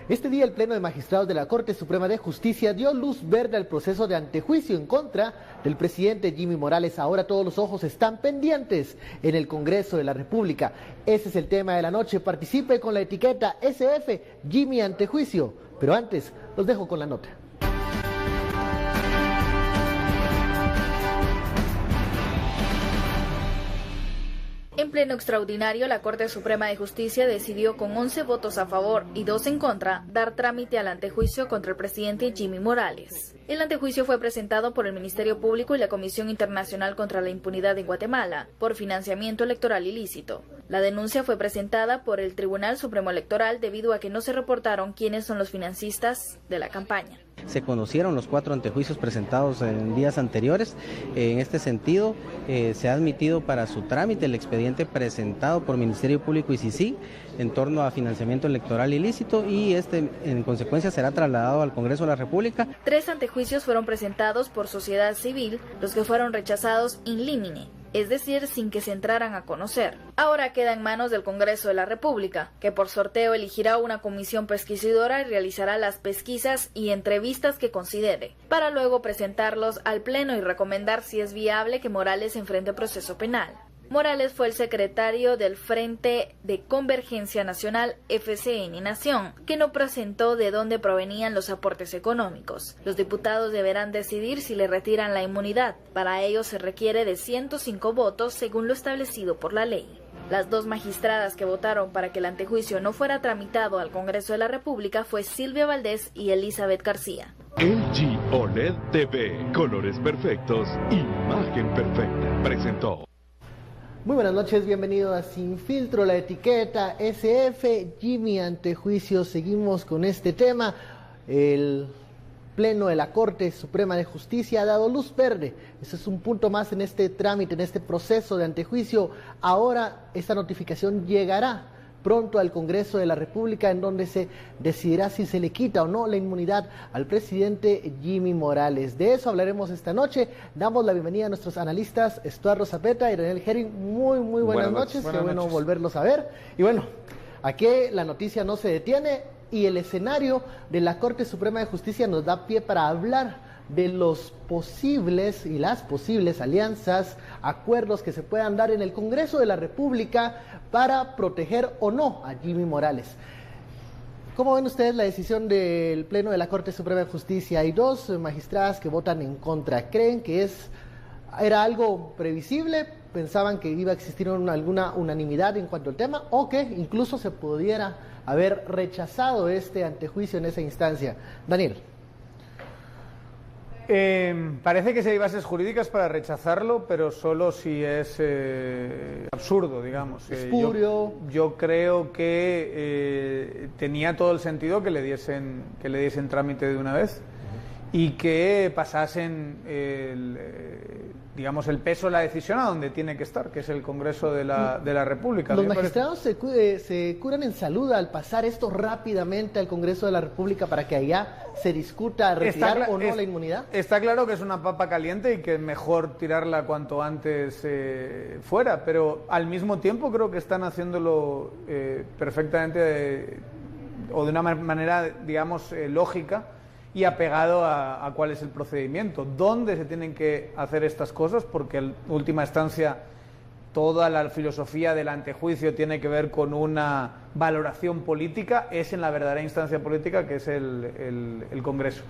Este día el Pleno de Magistrados de la Corte Suprema de Justicia dio luz verde al proceso de antejuicio en contra del presidente Jimmy Morales. Ahora todos los ojos están pendientes en el Congreso de la República. Ese es el tema de la noche. Participe con la etiqueta SF Jimmy Antejuicio. Pero antes, los dejo con la nota. En pleno extraordinario, la Corte Suprema de Justicia decidió con 11 votos a favor y 2 en contra dar trámite al antejuicio contra el presidente Jimmy Morales. El antejuicio fue presentado por el Ministerio Público y la Comisión Internacional contra la Impunidad en Guatemala por financiamiento electoral ilícito. La denuncia fue presentada por el Tribunal Supremo Electoral debido a que no se reportaron quiénes son los financistas de la campaña. Se conocieron los 4 antejuicios presentados en días anteriores. En este sentido, se ha admitido para su trámite el expediente presentado por Ministerio Público y CICIG en torno a financiamiento electoral ilícito y en consecuencia será trasladado al Congreso de la República. 3 antejuicios fueron presentados por sociedad civil, los que fueron rechazados in limine, es decir, sin que se entraran a conocer. Ahora queda en manos del Congreso de la República, que por sorteo elegirá una comisión pesquisidora y realizará las pesquisas y entrevistas que considere, para luego presentarlos al Pleno y recomendar si es viable que Morales enfrente proceso penal. Morales fue el secretario del Frente de Convergencia Nacional FCN Nación, que no presentó de dónde provenían los aportes económicos. Los diputados deberán decidir si le retiran la inmunidad. Para ello se requiere de 105 votos según lo establecido por la ley. Las 2 magistradas que votaron para que el antejuicio no fuera tramitado al Congreso de la República fue Silvia Valdés y Elizabeth García. LG OLED TV, colores perfectos, imagen perfecta, presentó. Muy buenas noches, bienvenido a Sin Filtro, la etiqueta SF Jimmy Antejuicio. Seguimos con este tema. El Pleno de la Corte Suprema de Justicia ha dado luz verde. Ese es un punto más en este trámite, en este proceso de antejuicio. Ahora esta notificación llegará pronto al Congreso de la República, en donde se decidirá si se le quita o no la inmunidad al presidente Jimmy Morales. De eso hablaremos esta noche. Damos la bienvenida a nuestros analistas Estuardo Zapeta y Daniel Herring. Muy buenas noches. Qué bueno volverlos a ver. Y bueno, aquí la noticia no se detiene y el escenario de la Corte Suprema de Justicia nos da pie para hablar de los posibles y las posibles alianzas, acuerdos que se puedan dar en el Congreso de la República para proteger o no a Jimmy Morales. ¿Cómo ven ustedes la decisión del Pleno de la Corte Suprema de Justicia? Hay 2 magistradas que votan en contra. ¿Creen que era algo previsible? ¿Pensaban que iba a existir alguna unanimidad en cuanto al tema? ¿O que incluso se pudiera haber rechazado este antejuicio en esa instancia? Daniel. Parece que si hay bases jurídicas para rechazarlo, pero solo si es absurdo, digamos. Espurio. Yo creo que tenía todo el sentido que le diesen trámite de una vez y que pasasen digamos, el peso de la decisión a donde tiene que estar, que es el Congreso de la República. Los magistrados se curan en salud al pasar esto rápidamente al Congreso de la República para que allá se discuta retirar o no la inmunidad. Está claro que es una papa caliente y que es mejor tirarla cuanto antes fuera, pero al mismo tiempo creo que están haciéndolo perfectamente o de una manera, digamos, lógica y apegado a cuál es el procedimiento, dónde se tienen que hacer estas cosas, porque en última instancia toda la filosofía del antejuicio tiene que ver con una valoración política, es en la verdadera instancia política que es el Congreso.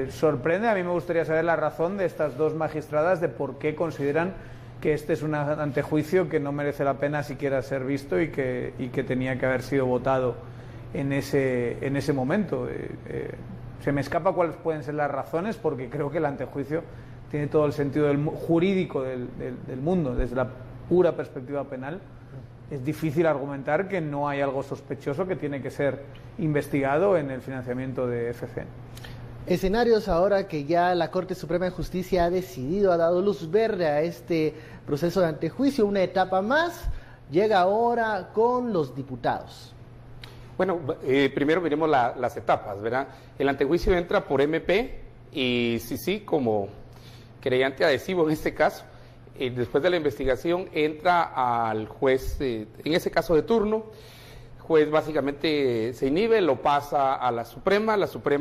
Sorprende, a mí me gustaría saber la razón de estas 2 magistradas de por qué consideran que este es un antejuicio que no merece la pena siquiera ser visto y que tenía que haber sido votado en ese momento. Se me escapa cuáles pueden ser las razones, porque creo que el antejuicio tiene todo el sentido jurídico del mundo. Desde la pura perspectiva penal, es difícil argumentar que no hay algo sospechoso que tiene que ser investigado en el financiamiento de FCN. Escenarios ahora que ya la Corte Suprema de Justicia ha decidido, ha dado luz verde a este proceso de antejuicio, una etapa más, llega ahora con los diputados. Bueno, primero veremos las etapas, ¿verdad? El antejuicio entra por MP y sí, como querellante adhesivo en este caso. Después de la investigación entra al juez, en ese caso de turno, pues básicamente se inhibe, lo pasa a la Suprema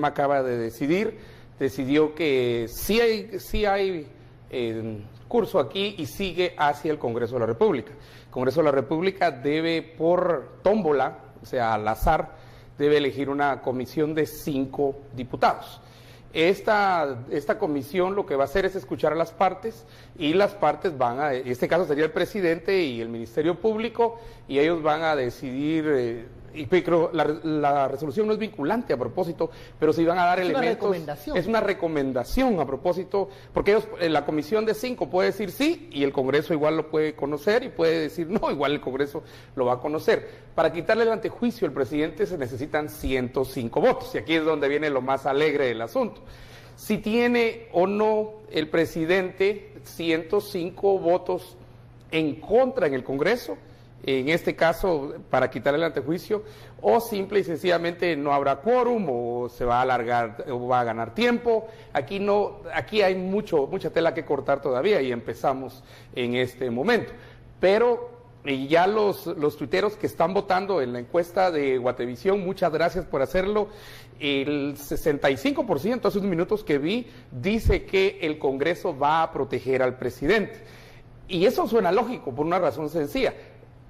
acaba de decidió que sí hay curso aquí y sigue hacia el Congreso de la República. El Congreso de la República debe, por tómbola, o sea, al azar, debe elegir una comisión de 5 diputados. Esta comisión lo que va a hacer es escuchar a las partes y las partes en este caso sería el presidente y el Ministerio Público, y ellos van a decidir, y creo la resolución no es vinculante a propósito, pero sí van a dar elementos. Es una recomendación a propósito, porque ellos, la comisión de 5 puede decir sí y el Congreso igual lo puede conocer, y puede decir no, igual el Congreso lo va a conocer. Para quitarle el antejuicio al presidente se necesitan 105 votos, y aquí es donde viene lo más alegre del asunto. Si tiene o no el presidente 105 votos en contra en el Congreso, en este caso para quitarle el antejuicio, o simple y sencillamente no habrá quórum, o se va a alargar o va a ganar tiempo. Aquí hay mucha tela que cortar todavía, y empezamos en este momento. Pero ya los tuiteros que están votando en la encuesta de Guatevisión, muchas gracias por hacerlo. El 65%, hace unos minutos que vi, dice que el Congreso va a proteger al presidente. Y eso suena lógico por una razón sencilla.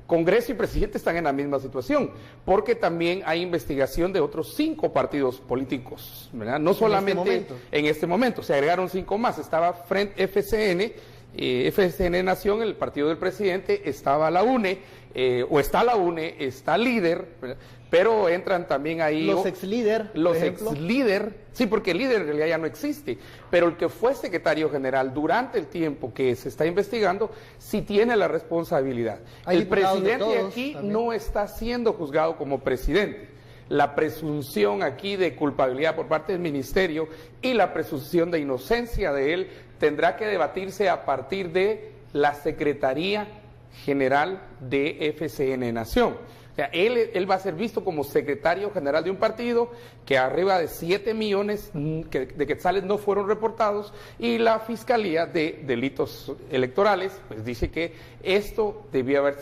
Congreso y presidente están en la misma situación, porque también hay investigación de otros 5 partidos políticos, ¿verdad? No solamente en este momento, se agregaron 5 más. Estaba Frente FCN Nación, el partido del presidente, estaba la UNE, está la UNE, está Líder, ¿verdad? Pero entran también ahí los ex-líder, sí, porque el líder en realidad ya no existe, pero el que fue secretario general durante el tiempo que se está investigando sí tiene la responsabilidad. El presidente aquí también no está siendo juzgado como presidente. La presunción aquí de culpabilidad por parte del ministerio y la presunción de inocencia de él tendrá que debatirse a partir de la Secretaría General de FCN Nación. O sea, él va a ser visto como secretario general de un partido que arriba de 7 millones de quetzales no fueron reportados, y la Fiscalía de Delitos Electorales pues dice que esto debió haber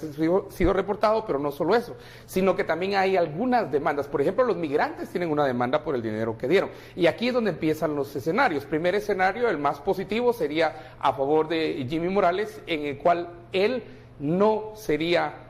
sido reportado, pero no solo eso, sino que también hay algunas demandas. Por ejemplo, los migrantes tienen una demanda por el dinero que dieron, y aquí es donde empiezan los escenarios. Primer escenario, el más positivo, sería a favor de Jimmy Morales, en el cual él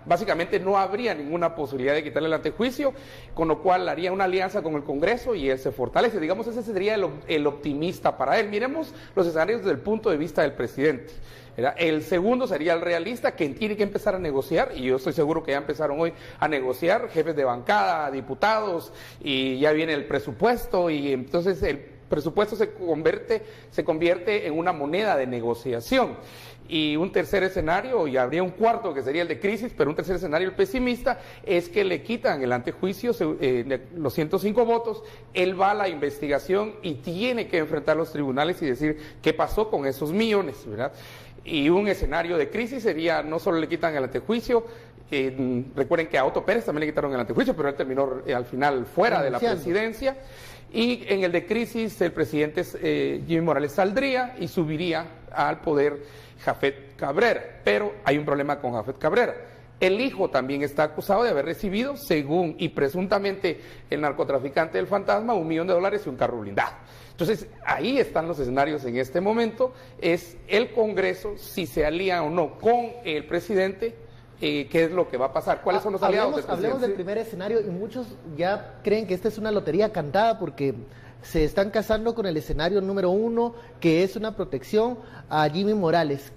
básicamente no habría ninguna posibilidad de quitarle el antejuicio, con lo cual haría una alianza con el Congreso y él se fortalece. Digamos, ese sería el optimista para él. Miremos los escenarios desde el punto de vista del presidente, ¿verdad? El segundo sería el realista, que tiene que empezar a negociar, y yo estoy seguro que ya empezaron hoy a negociar, jefes de bancada, diputados, y ya viene el presupuesto, y entonces el presupuesto se convierte en una moneda de negociación. Y un tercer escenario, y habría un cuarto que sería el de crisis, pero un tercer escenario, el pesimista, es que le quitan el antejuicio, los 105 votos, él va a la investigación y tiene que enfrentar los tribunales y decir qué pasó con esos millones, ¿verdad? Y un escenario de crisis sería, no solo le quitan el antejuicio, recuerden que a Otto Pérez también le quitaron el antejuicio, pero él terminó al final fuera de la presidencia. Y en el de crisis, el presidente Jimmy Morales saldría y subiría al poder Jafet Cabrera, pero hay un problema con Jafet Cabrera. El hijo también está acusado de haber recibido, según y presuntamente el narcotraficante del Fantasma, $1 millón y un carro blindado. Entonces, ahí están los escenarios en este momento. Es el Congreso, si se alía o no con el presidente, qué es lo que va a pasar, cuáles son los aliados del presidente. Hablemos del primer escenario, y muchos ya creen que esta es una lotería cantada porque se están casando con el escenario número 1, que es una protección a Jimmy Morales.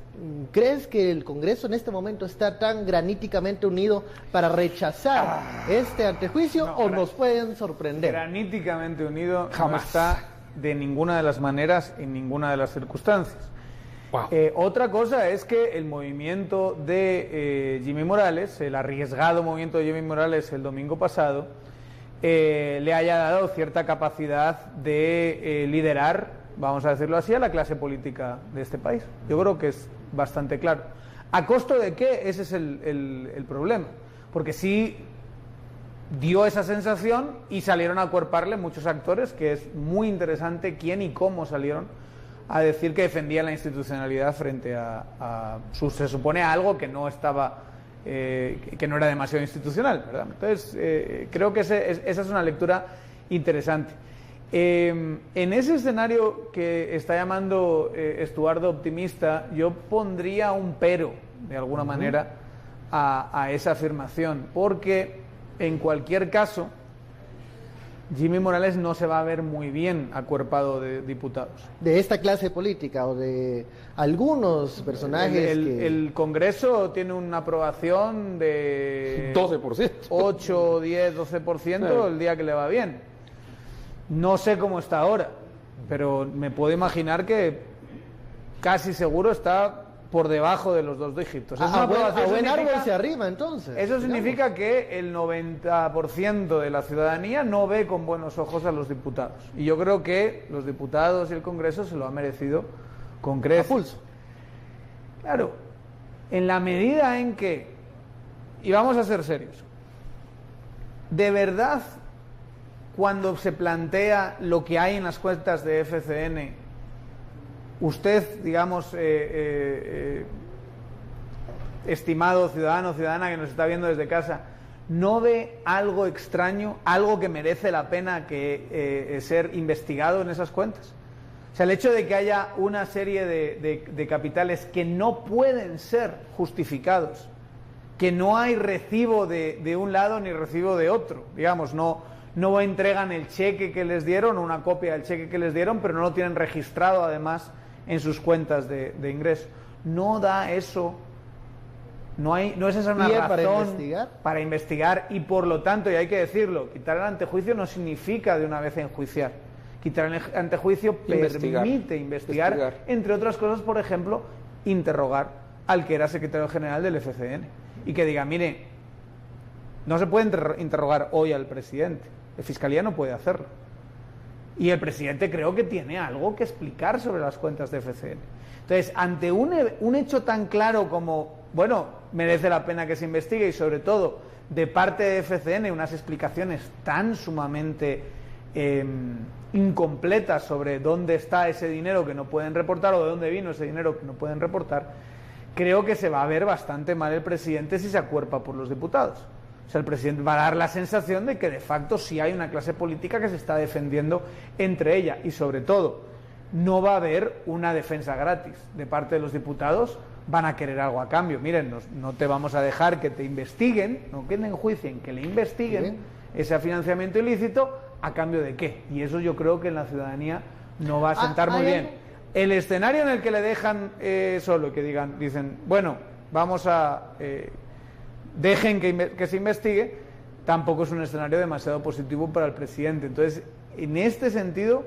¿Crees que el Congreso en este momento está tan graníticamente unido para rechazar este antejuicio, o nos pueden sorprender? Graníticamente unido jamás. No está de ninguna de las maneras, en ninguna de las circunstancias. Wow. Otra cosa es que el movimiento de Jimmy Morales, el arriesgado movimiento de Jimmy Morales el domingo pasado, le haya dado cierta capacidad de liderar, vamos a decirlo así, a la clase política de este país. Yo creo que es bastante claro. ¿A costo de qué? Ese es el problema. Porque sí dio esa sensación y salieron a acuerparle muchos actores, que es muy interesante quién y cómo salieron a decir que defendían la institucionalidad frente se supone a algo que no estaba que no era demasiado institucional, ¿verdad? Entonces, creo que esa es una lectura interesante. En ese escenario que está llamando Estuardo optimista, yo pondría un pero, de alguna manera, a esa afirmación, porque en cualquier caso Jimmy Morales no se va a ver muy bien acuerpado de diputados. De esta clase política o de algunos personajes. El Congreso tiene una aprobación de 12%. 8, 10, 12% el día que le va bien. No sé cómo está ahora, pero me puedo imaginar que casi seguro está por debajo de los 2 dígitos. A buen árbol se arriba, entonces. Eso significa que el 90% de la ciudadanía no ve con buenos ojos a los diputados. Y yo creo que los diputados y el Congreso se lo han merecido con creces. A pulso. Claro, en la medida en que, y vamos a ser serios, de verdad, cuando se plantea lo que hay en las cuentas de FCN, usted, digamos, estimado ciudadano o ciudadana que nos está viendo desde casa, ¿no ve algo extraño, algo que merece la pena ser investigado en esas cuentas? O sea, el hecho de que haya una serie de capitales que no pueden ser justificados, que no hay recibo de un lado ni recibo de otro, digamos, no entregan el cheque que les dieron, una copia del cheque que les dieron, pero no lo tienen registrado además en sus cuentas de ingreso. No da eso, no es esa una razón para investigar, y por lo tanto, y hay que decirlo, quitar el antejuicio no significa de una vez enjuiciar. Quitar el antejuicio permite investigar, entre otras cosas, por ejemplo, interrogar al que era secretario general del FCN y que diga, mire, no se puede interrogar hoy al presidente, la Fiscalía no puede hacerlo. Y el presidente creo que tiene algo que explicar sobre las cuentas de FCN. Entonces, ante un hecho tan claro como, bueno, merece la pena que se investigue, y sobre todo de parte de FCN unas explicaciones tan sumamente incompletas sobre dónde está ese dinero que no pueden reportar o de dónde vino ese dinero que no pueden reportar, creo que se va a ver bastante mal el presidente si se acuerpa por los diputados. O sea, el presidente va a dar la sensación de que de facto sí hay una clase política que se está defendiendo entre ella, y sobre todo no va a haber una defensa gratis de parte de los diputados. Van a querer algo a cambio. Miren, no te vamos a dejar que te investiguen, no que le enjuicien, que le investiguen ese financiamiento ilícito, ¿a cambio de qué? Y eso yo creo que en la ciudadanía no va a sentar muy bien. El escenario en el que le dejan solo, que dicen, bueno, vamos a... dejen que se investigue, tampoco es un escenario demasiado positivo para el presidente. Entonces, en este sentido,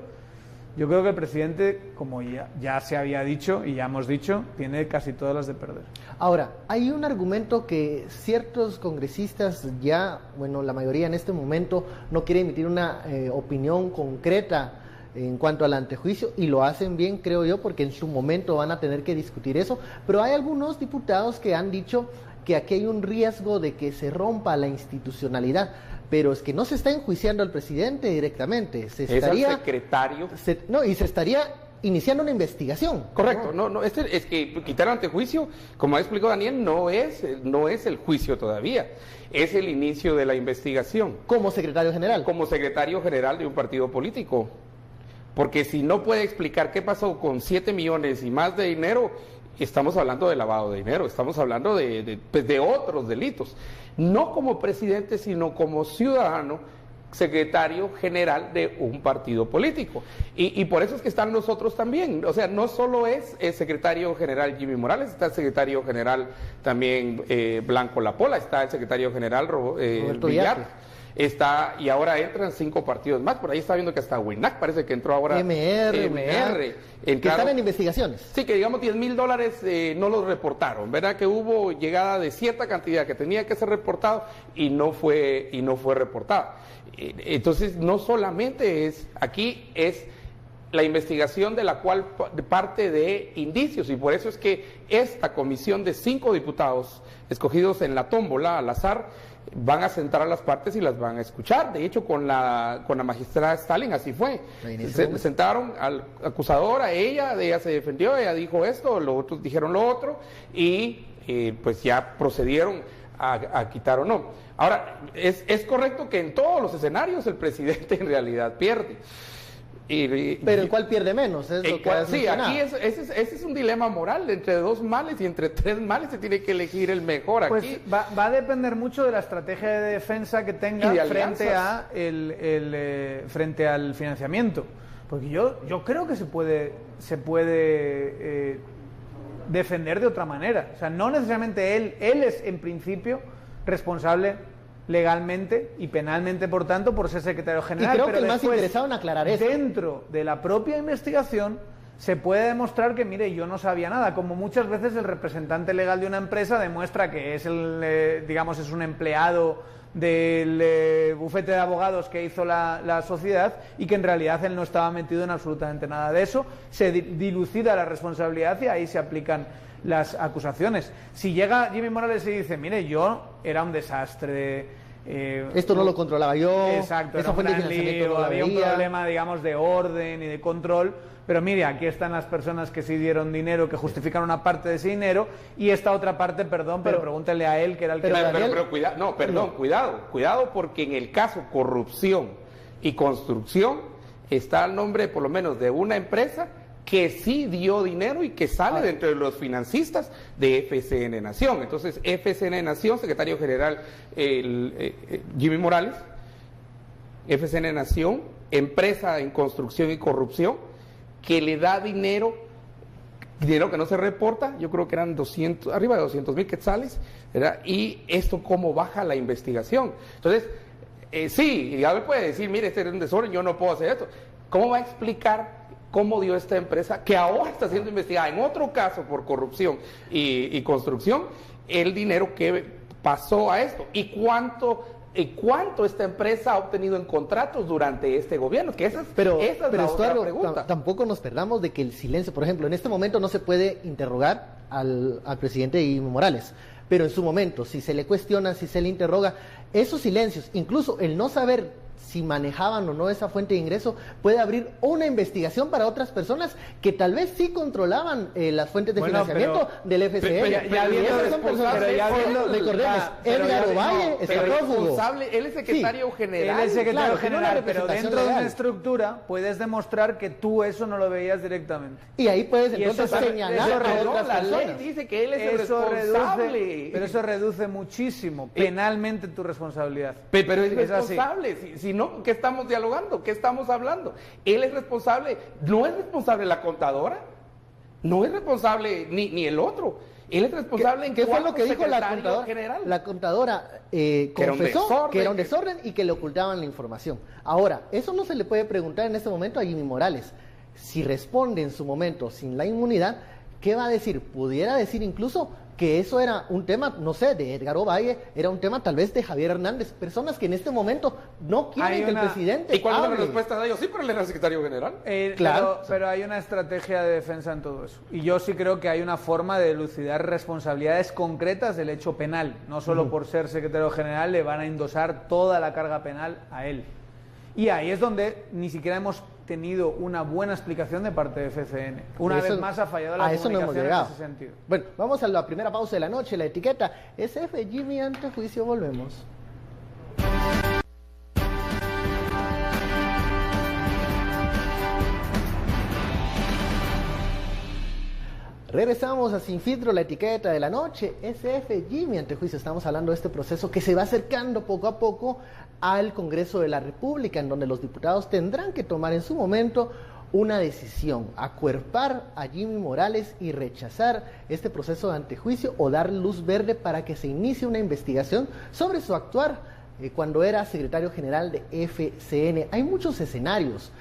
yo creo que el presidente, como ya se había dicho y ya hemos dicho, tiene casi todas las de perder. Ahora, hay un argumento que ciertos congresistas ya, bueno, la mayoría en este momento no quiere emitir una opinión concreta en cuanto al antejuicio, y lo hacen bien, creo yo, porque en su momento van a tener que discutir eso, pero hay algunos diputados que han dicho que aquí hay un riesgo de que se rompa la institucionalidad, pero es que no se está enjuiciando al presidente directamente, se estaría... Es al secretario. Y se estaría iniciando una investigación. Correcto, es que quitar el antejuicio, como ha explicado Daniel, no es el juicio todavía, es el inicio de la investigación. Como secretario general. Como secretario general de un partido político, porque si no puede explicar qué pasó con 7 millones y más de dinero, estamos hablando de lavado de dinero, estamos hablando de otros delitos. No como presidente, sino como ciudadano, secretario general de un partido político. Y por eso es que están nosotros también. O sea, no solo es el secretario general Jimmy Morales, está el secretario general también Blanco Lapola, está el secretario general Roberto Villar. Está, y ahora entran 5 partidos más, por ahí está viendo que hasta WINAC parece que entró ahora. MR. Que están en investigaciones. Sí, que digamos $10,000 no los reportaron, ¿verdad? Que hubo llegada de cierta cantidad que tenía que ser reportado y no fue reportado. Entonces, no solamente aquí es la investigación de la cual parte de indicios, y por eso es que esta comisión de 5 diputados escogidos en la tómbola al azar van a sentar a las partes y las van a escuchar. De hecho, con la magistrada Stalin así fue. Sentaron al acusador, a ella se defendió, ella dijo esto, los otros dijeron lo otro, y pues ya procedieron a quitar o no. Ahora, es correcto que en todos los escenarios el presidente en realidad pierde. Pero ¿en cuál pierde menos? Es lo que has sí, mencionado. aquí ese es un dilema moral. Entre dos males y entre tres males se tiene que elegir el mejor. Pues aquí va a depender mucho de la estrategia de defensa que tenga frente al financiamiento. Porque yo creo que se puede defender de otra manera. O sea, no necesariamente él es en principio responsable legalmente y penalmente, por tanto, por ser secretario general. Y creo pero que el más después, interesado en aclarar eso. dentro de la propia investigación se puede demostrar que, mire, yo no sabía nada, como muchas veces el representante legal de una empresa demuestra que es es un empleado del bufete de abogados que hizo la sociedad y que en realidad él no estaba metido en absolutamente nada de eso. Se dilucida la responsabilidad y ahí se aplican las acusaciones. Si llega Jimmy Morales y dice, mire, yo era un desastre, esto no lo controlaba yo, exacto, esa fuente de financiamiento no la había un veía. problema, digamos, de orden y de control, pero mire, aquí están las personas que sí dieron dinero, que justifican una parte de ese dinero, y esta otra parte, pero pregúntele a él, que era el que... Pero cuidado, porque en el caso corrupción y construcción está el nombre, por lo menos, de una empresa que sí dio dinero y que sale dentro de los financistas de FCN Nación. Entonces, FCN Nación, secretario general Jimmy Morales, FCN Nación, empresa en construcción y corrupción, que le da dinero que no se reporta, yo creo que eran arriba de 200,000 quetzales, ¿verdad? Y esto cómo baja la investigación. Entonces, sí, y a ver puede decir, mire, este es un desorden, yo no puedo hacer esto. ¿Cómo va a explicar cómo dio esta empresa, que ahora está siendo investigada en otro caso por corrupción y construcción, el dinero que pasó a esto? ¿Y cuánto esta empresa ha obtenido en contratos durante este gobierno? Que esa es la otra pregunta. Tampoco nos perdamos de que el silencio, por ejemplo, en este momento no se puede interrogar al presidente Evo Morales, pero en su momento, si se le cuestiona, si se le interroga, esos silencios, incluso el no saber si manejaban o no esa fuente de ingreso, puede abrir una investigación para otras personas que tal vez sí controlaban las fuentes de financiamiento del FCN. Recordemos, Edgar Ovalle está prófugo. Él es secretario general. Él es secretario claro, general, pero dentro de una legal. estructura puedes demostrar que tú eso no lo veías directamente. Y ahí puedes Y entonces eso señalar a otras la ley personas. dice que él es el responsable. Pero eso reduce muchísimo penalmente tu responsabilidad. Pero es así. responsable. Si no, ¿qué estamos dialogando? ¿Qué estamos hablando? Él es responsable. ¿No es responsable la contadora? No es responsable ni el otro. Él es responsable en ¿Qué fue lo que dijo la secretario contadora? general. La contadora confesó que era un desorden y que le ocultaban la información. Ahora, eso no se le puede preguntar en este momento a Jimmy Morales. Si responde en su momento sin la inmunidad, ¿qué va a decir? Pudiera decir incluso que eso era un tema, no sé, de Edgar Ovalle, era un tema tal vez de Javier Hernández, personas que en este momento no quieren que el presidente ¿Y cuál es la hable. respuesta de ellos? Sí, pero él era secretario general. Claro. Pero hay una estrategia de defensa en todo eso. Y yo sí creo que hay una forma de elucidar responsabilidades concretas del hecho penal. No solo por ser secretario general le van a endosar toda la carga penal a él. Y ahí es donde ni siquiera hemos tenido una buena explicación de parte de FCN. Una vez más ha fallado la comunicación en ese sentido. Bueno, vamos a la primera pausa de la noche, la etiqueta SF Jimmy ante juicio, volvemos. Regresamos a Sin Filtro, la etiqueta de la noche, SF Jimmy ante juicio. Estamos hablando de este proceso que se va acercando poco a poco al Congreso de la República, en donde los diputados tendrán que tomar en su momento una decisión, acuerpar a Jimmy Morales y rechazar este proceso de antejuicio o dar luz verde para que se inicie una investigación sobre su actuar cuando era secretario general de FCN. Hay muchos escenarios,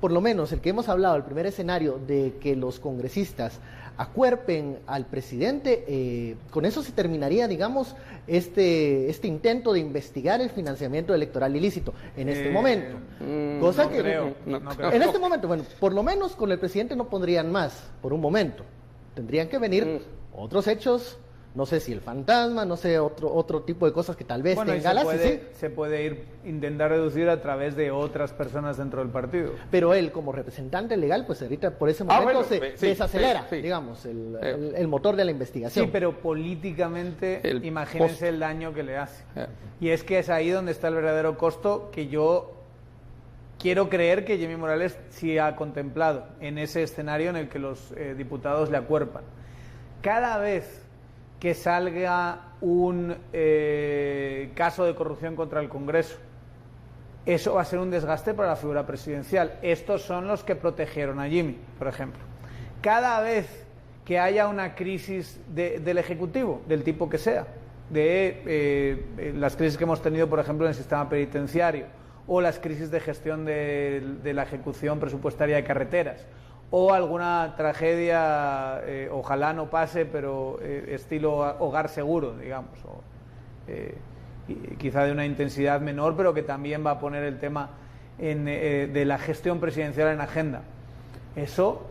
por lo menos el que hemos hablado, el primer escenario de que los congresistas acuerpen al presidente, con eso se terminaría, digamos, este intento de investigar el financiamiento electoral ilícito en este momento. Cosa que creo. En este momento, bueno, por lo menos con el presidente no pondrían más, por un momento. Tendrían que venir otros hechos No sé si el fantasma, no sé, otro tipo de cosas que tal vez tenga la CICIG. Se puede intentar reducir a través de otras personas dentro del partido. Pero él, como representante legal, pues ahorita por ese momento se desacelera, digamos, el motor de la investigación. Sí, pero políticamente, imagínense el daño que le hace. Y es que es ahí donde está el verdadero costo, que yo quiero creer que Jimmy Morales sí ha contemplado en ese escenario en el que los diputados le acuerpan. Cada vez que salga un caso de corrupción contra el Congreso, eso va a ser un desgaste para la figura presidencial. Estos son los que protegieron a Jimmy, por ejemplo. Cada vez que haya una crisis del Ejecutivo, del tipo que sea, de las crisis que hemos tenido, por ejemplo, en el sistema penitenciario, o las crisis de gestión de la ejecución presupuestaria de carreteras, o alguna tragedia, ojalá no pase, pero estilo hogar seguro, digamos, o quizá de una intensidad menor, pero que también va a poner el tema de la gestión presidencial en agenda. Eso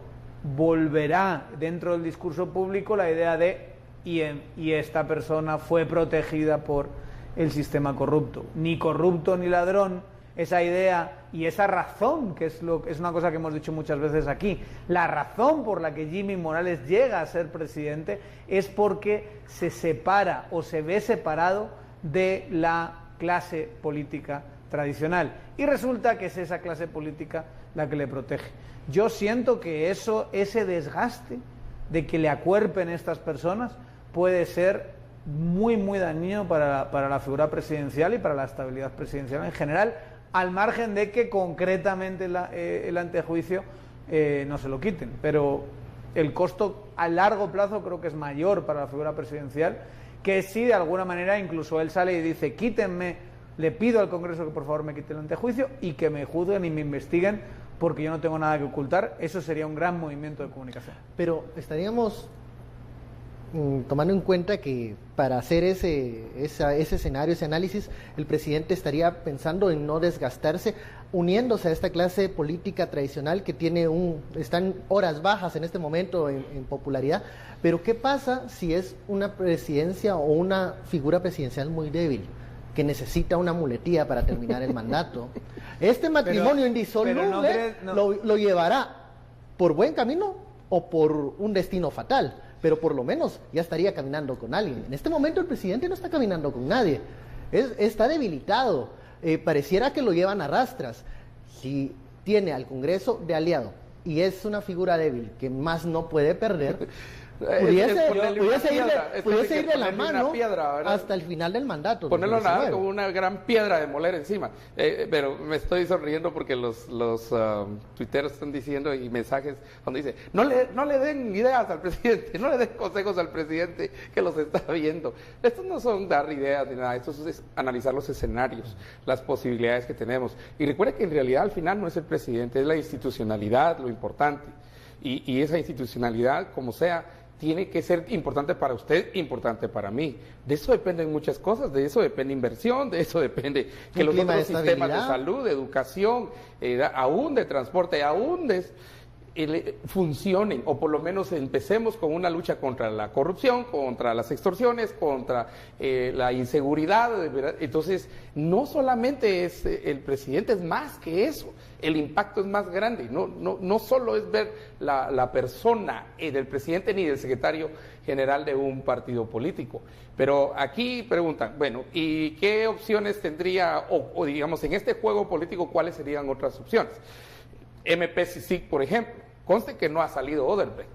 volverá dentro del discurso público la idea de y esta persona fue protegida por el sistema corrupto. Ni corrupto ni ladrón. Esa idea y esa razón, que es una cosa que hemos dicho muchas veces aquí, la razón por la que Jimmy Morales llega a ser presidente es porque se separa o se ve separado de la clase política tradicional. Y resulta que es esa clase política la que le protege. Yo siento que ese desgaste de que le acuerpen estas personas puede ser muy, muy dañino para la figura presidencial y para la estabilidad presidencial en general, al margen de que concretamente el antejuicio no se lo quiten. Pero el costo a largo plazo creo que es mayor para la figura presidencial, que si de alguna manera incluso él sale y dice quítenme, le pido al Congreso que por favor me quite el antejuicio y que me juzguen y me investiguen porque yo no tengo nada que ocultar. Eso sería un gran movimiento de comunicación. Pero estaríamos tomando en cuenta que para hacer ese escenario, ese análisis, el presidente estaría pensando en no desgastarse, uniéndose a esta clase política tradicional que están horas bajas en este momento en popularidad. Pero ¿qué pasa si es una presidencia o una figura presidencial muy débil, que necesita una muletilla para terminar el mandato? Este matrimonio indisoluble lo llevará por buen camino o por un destino fatal, pero por lo menos ya estaría caminando con alguien. En este momento el presidente no está caminando con nadie, está debilitado, pareciera que lo llevan a rastras. Si tiene al Congreso de aliado y es una figura débil que más no puede perder, pudiese ir de la mano hasta el final del mandato. Ponerlo nada como una gran piedra de moler encima. Pero me estoy sonriendo porque los tuiteros están diciendo y mensajes donde dice no le den ideas al presidente, no le den consejos al presidente que los está viendo. Estos no son dar ideas ni nada, esto es analizar los escenarios, las posibilidades que tenemos. Y recuerde que en realidad al final no es el presidente, es la institucionalidad lo importante. Y esa institucionalidad, como sea, tiene que ser importante para usted, importante para mí. De eso dependen muchas cosas, de eso depende inversión, de eso depende que los otros sistemas de salud, de educación, aún de transporte, aún funcionen, o por lo menos empecemos con una lucha contra la corrupción, contra las extorsiones, contra la inseguridad, ¿verdad? Entonces, no solamente es el presidente, es más que eso, el impacto es más grande, no solo es ver la persona del presidente ni del secretario general de un partido político. Pero aquí preguntan, bueno, ¿y qué opciones tendría, o digamos, en este juego político, cuáles serían otras opciones? MPCC, por ejemplo, conste que no ha salido Odebrecht,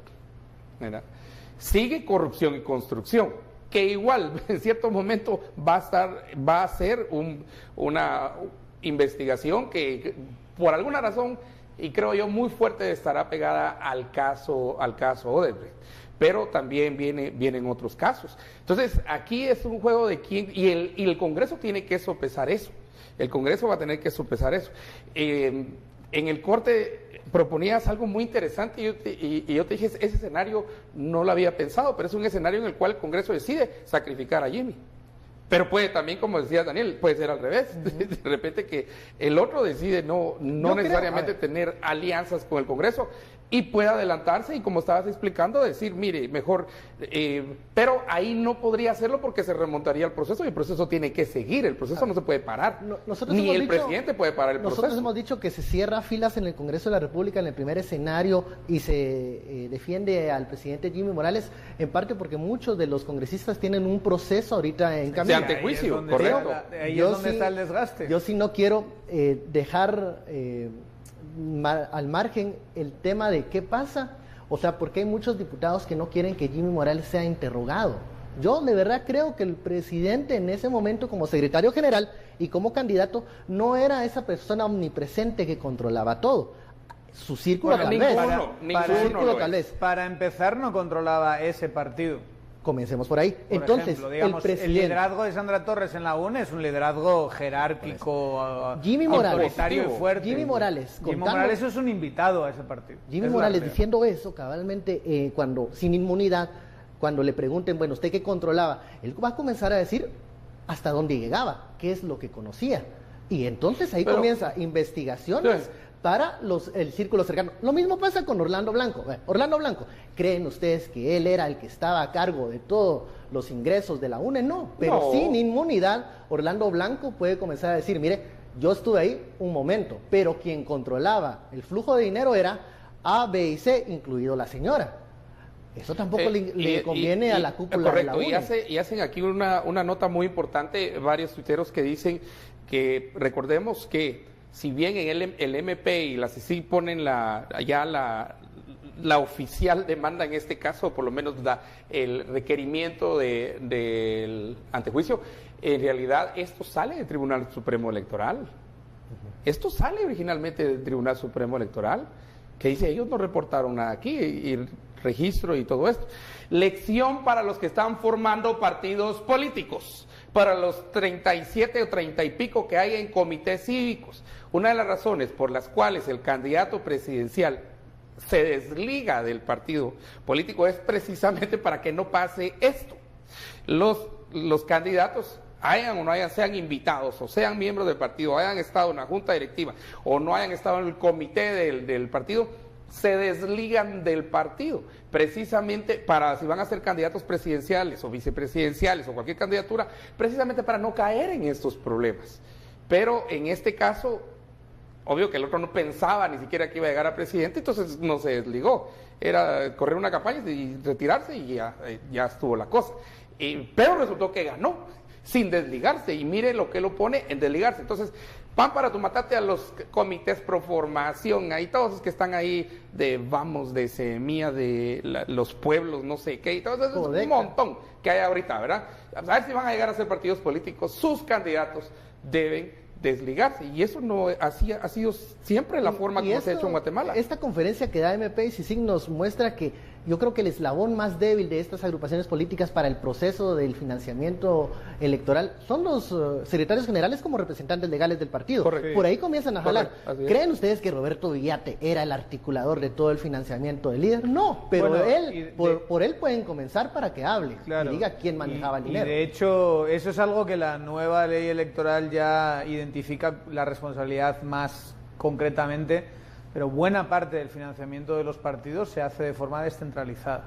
¿verdad? Sigue corrupción y construcción, que igual en cierto momento va a ser una investigación que por alguna razón, y creo yo muy fuerte, estará pegada al caso Odebrecht, pero también vienen otros casos. Entonces aquí es un juego de quién, y el Congreso tiene que sopesar eso, el Congreso va a tener que sopesar eso. En el corte proponías algo muy interesante y yo te dije, ese escenario no lo había pensado, pero es un escenario en el cual el Congreso decide sacrificar a Jimmy. Pero puede también, como decía Daniel, puede ser al revés. De repente que el otro decide no necesariamente tener alianzas con el Congreso. y puede adelantarse y, como estabas explicando, decir, mire, mejor, pero ahí no podría hacerlo porque se remontaría al proceso y el proceso tiene que seguir, el proceso no se puede parar, ni el presidente puede parar el proceso. Nosotros hemos dicho que se cierra filas en el Congreso de la República en el primer escenario y se defiende al presidente Jimmy Morales, en parte porque muchos de los congresistas tienen un proceso ahorita en cambio. De antejuicio, correcto. Ahí es donde está el desgaste. Yo sí no quiero dejar al margen el tema de qué pasa, o sea, porque hay muchos diputados que no quieren que Jimmy Morales sea interrogado. Yo de verdad creo que el presidente en ese momento, como secretario general y como candidato, no era esa persona omnipresente que controlaba todo. Su círculo tal vez. Para empezar, no controlaba ese partido. Comencemos por ahí. Por Entonces, ejemplo, digamos, el liderazgo de Sandra Torres en la UNE es un liderazgo jerárquico, autoritario y fuerte. Jimmy Morales es un invitado a ese partido. Jimmy Morales diciendo eso cabalmente, cuando sin inmunidad, cuando le pregunten, bueno, ¿usted qué controlaba? Él va a comenzar a decir hasta dónde llegaba, qué es lo que conocía. Y entonces ahí comienza investigaciones para el círculo cercano. Lo mismo pasa con Orlando Blanco. Orlando Blanco, ¿creen ustedes que él era el que estaba a cargo de todos los ingresos de la UNE? No, pero sin inmunidad, Orlando Blanco puede comenzar a decir, mire, yo estuve ahí un momento, pero quien controlaba el flujo de dinero era A, B y C, incluido la señora. Eso tampoco le conviene a la cúpula de la UNE. Y hacen aquí una nota muy importante, varios tuiteros que dicen que, recordemos que si bien en el MP y la CICIG ponen la oficial demanda en este caso, por lo menos da el requerimiento del antejuicio, en realidad esto sale del Tribunal Supremo Electoral. Esto sale originalmente del Tribunal Supremo Electoral, que dice, ellos no reportaron nada aquí, y registro y todo esto. Lección para los que están formando partidos políticos, para los 37 o 30 y pico que hay en comités cívicos. Una de las razones por las cuales el candidato presidencial se desliga del partido político es precisamente para que no pase esto. Los candidatos, hayan o no hayan, sean invitados o sean miembros del partido, o hayan estado en la junta directiva o no hayan estado en el comité del partido, se desligan del partido, precisamente para, si van a ser candidatos presidenciales o vicepresidenciales o cualquier candidatura, precisamente para no caer en estos problemas. Pero en este caso, obvio que el otro no pensaba ni siquiera que iba a llegar a presidente, entonces no se desligó. Era correr una campaña y retirarse y ya estuvo la cosa. Pero resultó que ganó sin desligarse, y mire lo que lo pone en desligarse. Entonces, van para tu matate a los comités pro formación, ahí todos los que están ahí de semilla de los pueblos, no sé qué, y todo eso, es un montón que hay ahorita, ¿verdad? A ver si van a llegar a ser partidos políticos, sus candidatos deben desligarse, y eso no ha sido siempre la forma como se ha hecho en Guatemala. Esta conferencia que da MP y CICIG nos muestra que yo creo que el eslabón más débil de estas agrupaciones políticas para el proceso del financiamiento electoral son los secretarios generales como representantes legales del partido. Correcto. Por ahí comienzan a jalar. ¿Creen ustedes que Roberto Villate era el articulador de todo el financiamiento del líder? No, pero por él pueden comenzar para que hable y diga quién manejaba el dinero. Y de hecho, eso es algo que la nueva ley electoral ya identifica la responsabilidad más concretamente. Pero buena parte del financiamiento de los partidos se hace de forma descentralizada.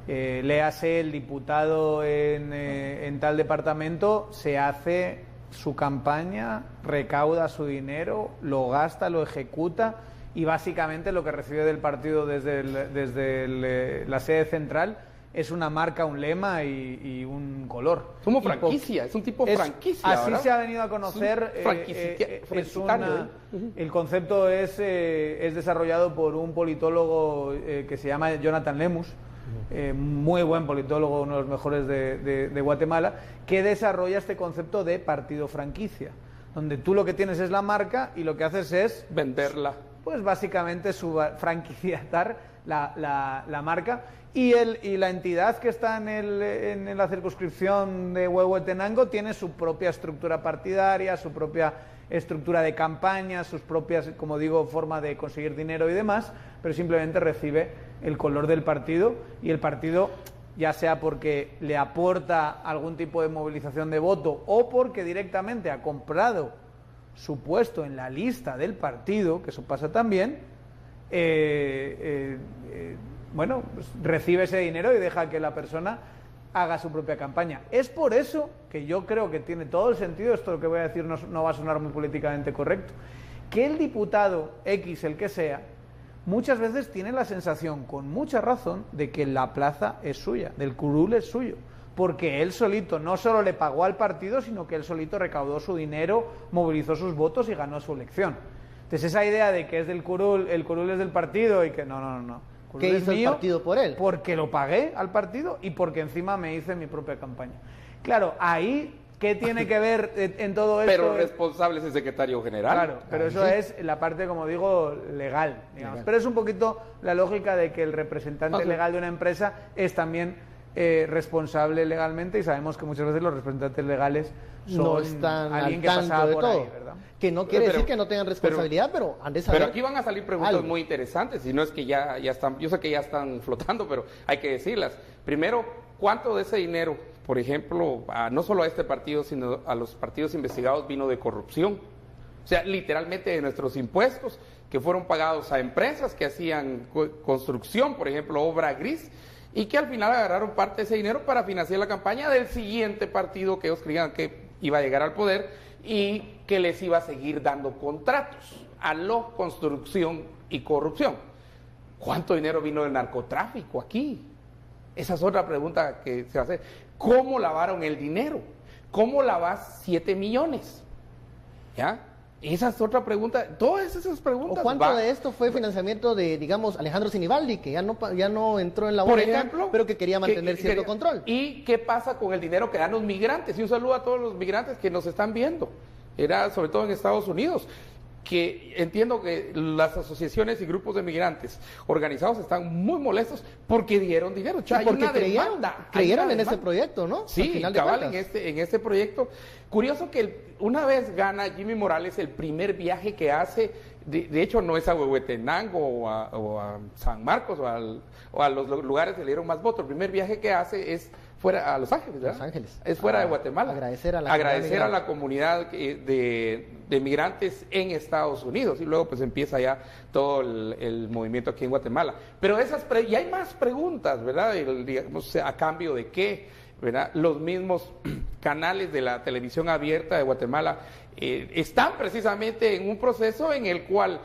Léase, el diputado en tal departamento se hace su campaña, recauda su dinero, lo gasta, lo ejecuta, y básicamente lo que recibe del partido desde la sede central es una marca, un lema y un color. Como franquicia, es un tipo franquicia. Así, ¿verdad? Se ha venido a conocer. El concepto es desarrollado por un politólogo que se llama Jonathan Lemus, muy buen politólogo, uno de los mejores de Guatemala, que desarrolla este concepto de partido franquicia, donde tú lo que tienes es la marca y lo que haces es venderla. Pues básicamente franquiciar la marca. Y la entidad que está en la circunscripción de Huehuetenango tiene su propia estructura partidaria, su propia estructura de campaña, sus propias, como digo, forma de conseguir dinero y demás, pero simplemente recibe el color del partido, y el partido, ya sea porque le aporta algún tipo de movilización de voto o porque directamente ha comprado su puesto en la lista del partido, que eso pasa también, bueno, pues recibe ese dinero y deja que la persona haga su propia campaña. Es por eso que yo creo que tiene todo el sentido, esto que voy a decir no va a sonar muy políticamente correcto, que el diputado X, el que sea, muchas veces tiene la sensación, con mucha razón, de que la plaza es suya, del curul es suyo, porque él solito no solo le pagó al partido, sino que él solito recaudó su dinero, movilizó sus votos y ganó su elección. Entonces esa idea de que es del curul, el curul es del partido y que no. ¿Qué hizo el partido por él? Porque lo pagué al partido y porque encima me hice mi propia campaña. Claro, ahí, ¿qué tiene que ver en todo esto? Pero responsable es el secretario general. Claro, pero eso es la parte, como digo, legal, digamos. Pero es un poquito la lógica de que el representante legal de una empresa es también responsable legalmente, y sabemos que muchas veces los representantes legales no están alguien al que tanto pasaba de por todo. ahí, ¿verdad? Que no quiere decir que no tengan responsabilidad, pero han de saber. Pero aquí van a salir preguntas algo muy interesantes, y no es que ya están, yo sé que ya están flotando, pero hay que decirlas. Primero, ¿cuánto de ese dinero, por ejemplo, no solo a este partido, sino a los partidos investigados, vino de corrupción? O sea, literalmente de nuestros impuestos, que fueron pagados a empresas que hacían construcción, por ejemplo, obra gris, y que al final agarraron parte de ese dinero para financiar la campaña del siguiente partido que ellos creían que iba a llegar al poder y que les iba a seguir dando contratos a la construcción y corrupción. ¿Cuánto dinero vino del narcotráfico aquí? Esa es otra pregunta que se va a hacer. ¿Cómo lavaron el dinero? ¿Cómo lavas 7 millones? ¿Ya? Esa es otra pregunta. Todas esas preguntas. ¿O cuánto de esto fue financiamiento de, digamos, Alejandro Sinibaldi, que ya no entró en la por boleta, ejemplo, pero que quería mantener cierto control? ¿Y qué pasa con el dinero que dan los migrantes? Y un saludo a todos los migrantes que nos están viendo. Era sobre todo en Estados Unidos, que entiendo que las asociaciones y grupos de migrantes organizados están muy molestos porque dieron dinero. Sí, porque creyeron en ese proyecto, ¿no? Sí, cabal, en este proyecto. Curioso que una vez gana Jimmy Morales el primer viaje que hace, de hecho no es a Huehuetenango o a San Marcos o a los lugares que le dieron más votos. El primer viaje que hace es fuera a Los Ángeles, ¿verdad? Los Ángeles. Es fuera de Guatemala. Agradecer a la comunidad de migrantes en Estados Unidos, y luego pues empieza ya todo el movimiento aquí en Guatemala. Pero y hay más preguntas, ¿verdad? Digamos, ¿a cambio de qué? ¿Verdad? Los mismos canales de la televisión abierta de Guatemala están precisamente en un proceso en el cual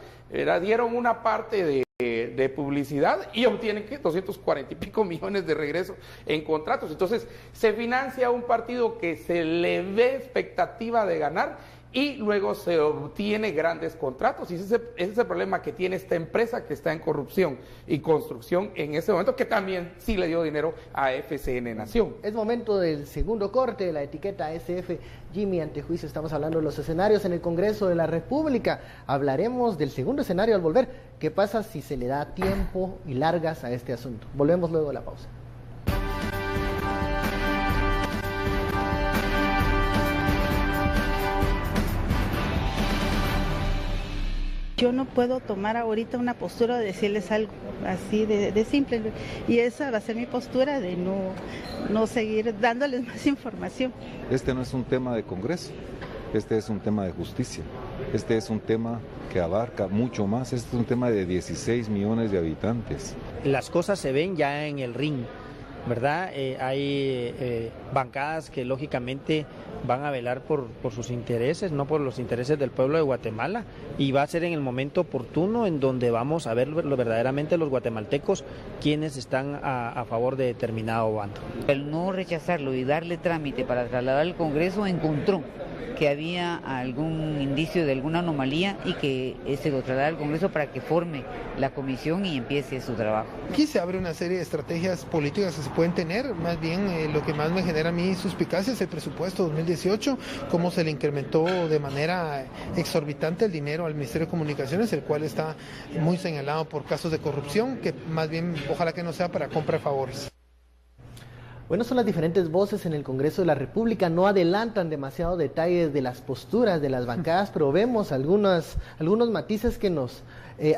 dieron una parte de publicidad y obtienen 240 y pico millones de regreso en contratos. Entonces se financia un partido que se le ve expectativa de ganar y luego se obtiene grandes contratos, y ese es el problema que tiene esta empresa que está en corrupción y construcción en este momento, que también sí le dio dinero a FCN Nación. Es momento del segundo corte de la etiqueta SF Jimmy Antejuicio. Estamos hablando de los escenarios en el Congreso de la República. Hablaremos del segundo escenario al volver. ¿Qué pasa si se le da tiempo y largas a este asunto? Volvemos luego de la pausa. Yo no puedo tomar ahorita una postura de decirles algo así de simple, y esa va a ser mi postura, de no seguir dándoles más información. Este no es un tema de Congreso, este es un tema de justicia, este es un tema que abarca mucho más, este es un tema de 16 millones de habitantes. Las cosas se ven ya en el ring, ¿verdad? Hay bancadas que lógicamente van a velar por sus intereses, no por los intereses del pueblo de Guatemala, y va a ser en el momento oportuno en donde vamos a ver verdaderamente los guatemaltecos quienes están a favor de determinado bando. El no rechazarlo y darle trámite para trasladar al Congreso, encontró que había algún indicio de alguna anomalía y que se lo traslada al Congreso para que forme la comisión y empiece su trabajo. Aquí se abre una serie de estrategias políticas que se pueden tener. Más bien lo que más me genera a mí suspicacia es el presupuesto 2018, cómo se le incrementó de manera exorbitante el dinero al Ministerio de Comunicaciones, el cual está muy señalado por casos de corrupción, que más bien ojalá que no sea para compra de favores. Bueno, son las diferentes voces en el Congreso de la República, no adelantan demasiado detalles de las posturas de las bancadas, pero vemos algunos matices que nos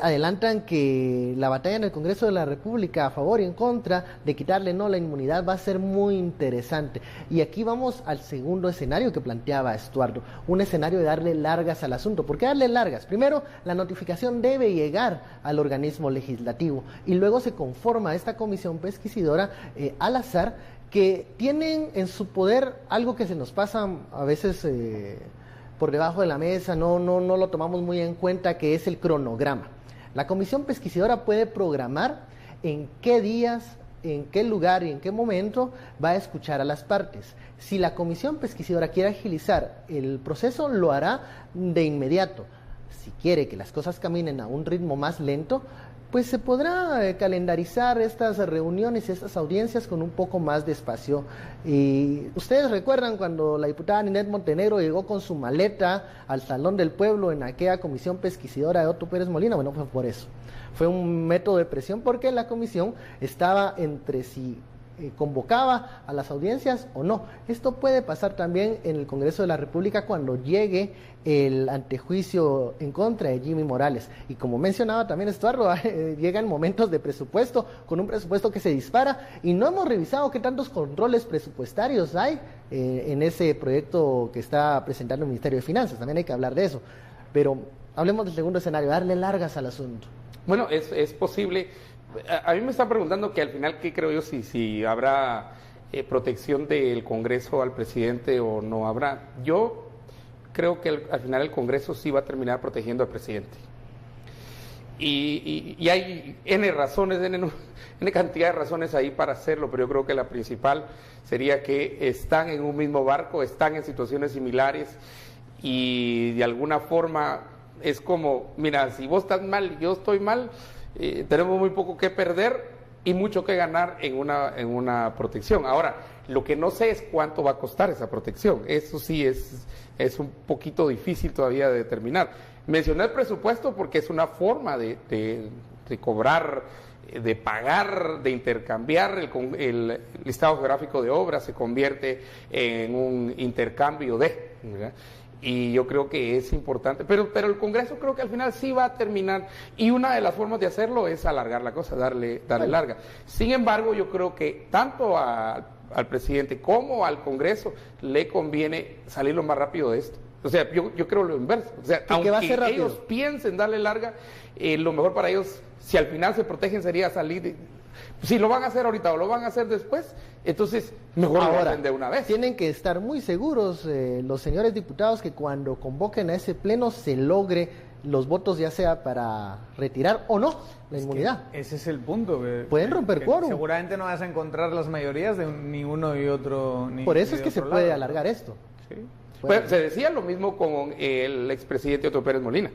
adelantan que la batalla en el Congreso de la República a favor y en contra de quitarle no la inmunidad va a ser muy interesante. Y aquí vamos al segundo escenario que planteaba Estuardo, un escenario de darle largas al asunto. ¿Por qué darle largas? Primero, la notificación debe llegar al organismo legislativo y luego se conforma esta comisión pesquisidora al azar, que tienen en su poder algo que se nos pasa a veces por debajo de la mesa, no lo tomamos muy en cuenta, que es el cronograma. La comisión pesquisidora puede programar en qué días, en qué lugar y en qué momento va a escuchar a las partes. Si la comisión pesquisidora quiere agilizar el proceso, lo hará de inmediato. Si quiere que las cosas caminen a un ritmo más lento, pues se podrá calendarizar estas reuniones y estas audiencias con un poco más de espacio. Y ustedes recuerdan cuando la diputada Ninette Montenegro llegó con su maleta al Salón del Pueblo en aquella comisión pesquisidora de Otto Pérez Molina. Bueno, fue por eso. Fue un método de presión porque la comisión estaba entre si convocaba a las audiencias o no. Esto puede pasar también en el Congreso de la República cuando llegue el antejuicio en contra de Jimmy Morales. Y como mencionaba también Estuardo, llegan momentos de presupuesto, con un presupuesto que se dispara, y no hemos revisado qué tantos controles presupuestarios hay en ese proyecto que está presentando el Ministerio de Finanzas. También hay que hablar de eso. Pero hablemos del segundo escenario, darle largas al asunto. Bueno, es posible. A mí me están preguntando que al final, ¿qué creo yo? Si habrá protección del Congreso al presidente o no habrá. Yo creo que al final el Congreso sí va a terminar protegiendo al presidente. Y hay N razones, N cantidad de razones ahí para hacerlo, pero yo creo que la principal sería que están en un mismo barco, están en situaciones similares y de alguna forma es como, mira, si vos estás mal y yo estoy mal, tenemos muy poco que perder y mucho que ganar en una protección. Ahora, lo que no sé es cuánto va a costar esa protección. Eso sí es un poquito difícil todavía de determinar. Mencioné el presupuesto porque es una forma de cobrar, de pagar, de intercambiar. El listado geográfico de obras se convierte en un intercambio ¿verdad? Y yo creo que es importante, pero el Congreso creo que al final sí va a terminar, y una de las formas de hacerlo es alargar la cosa, darle larga. Sin embargo, yo creo que tanto al presidente como al Congreso le conviene salir lo más rápido de esto. O sea, yo creo lo inverso. O sea, aunque ellos piensen darle larga, lo mejor para ellos, si al final se protegen, sería salir si lo van a hacer ahorita o lo van a hacer después, entonces mejor lo hacen de una vez. Tienen que estar muy seguros los señores diputados que cuando convoquen a ese pleno se logre los votos, ya sea para retirar o no la inmunidad. Ese es el punto. Pueden romper quórum. Seguramente no vas a encontrar las mayorías de ni uno y otro. Por eso es que se puede alargar esto. Sí. Bueno, se decía lo mismo con el expresidente Otto Pérez Molina.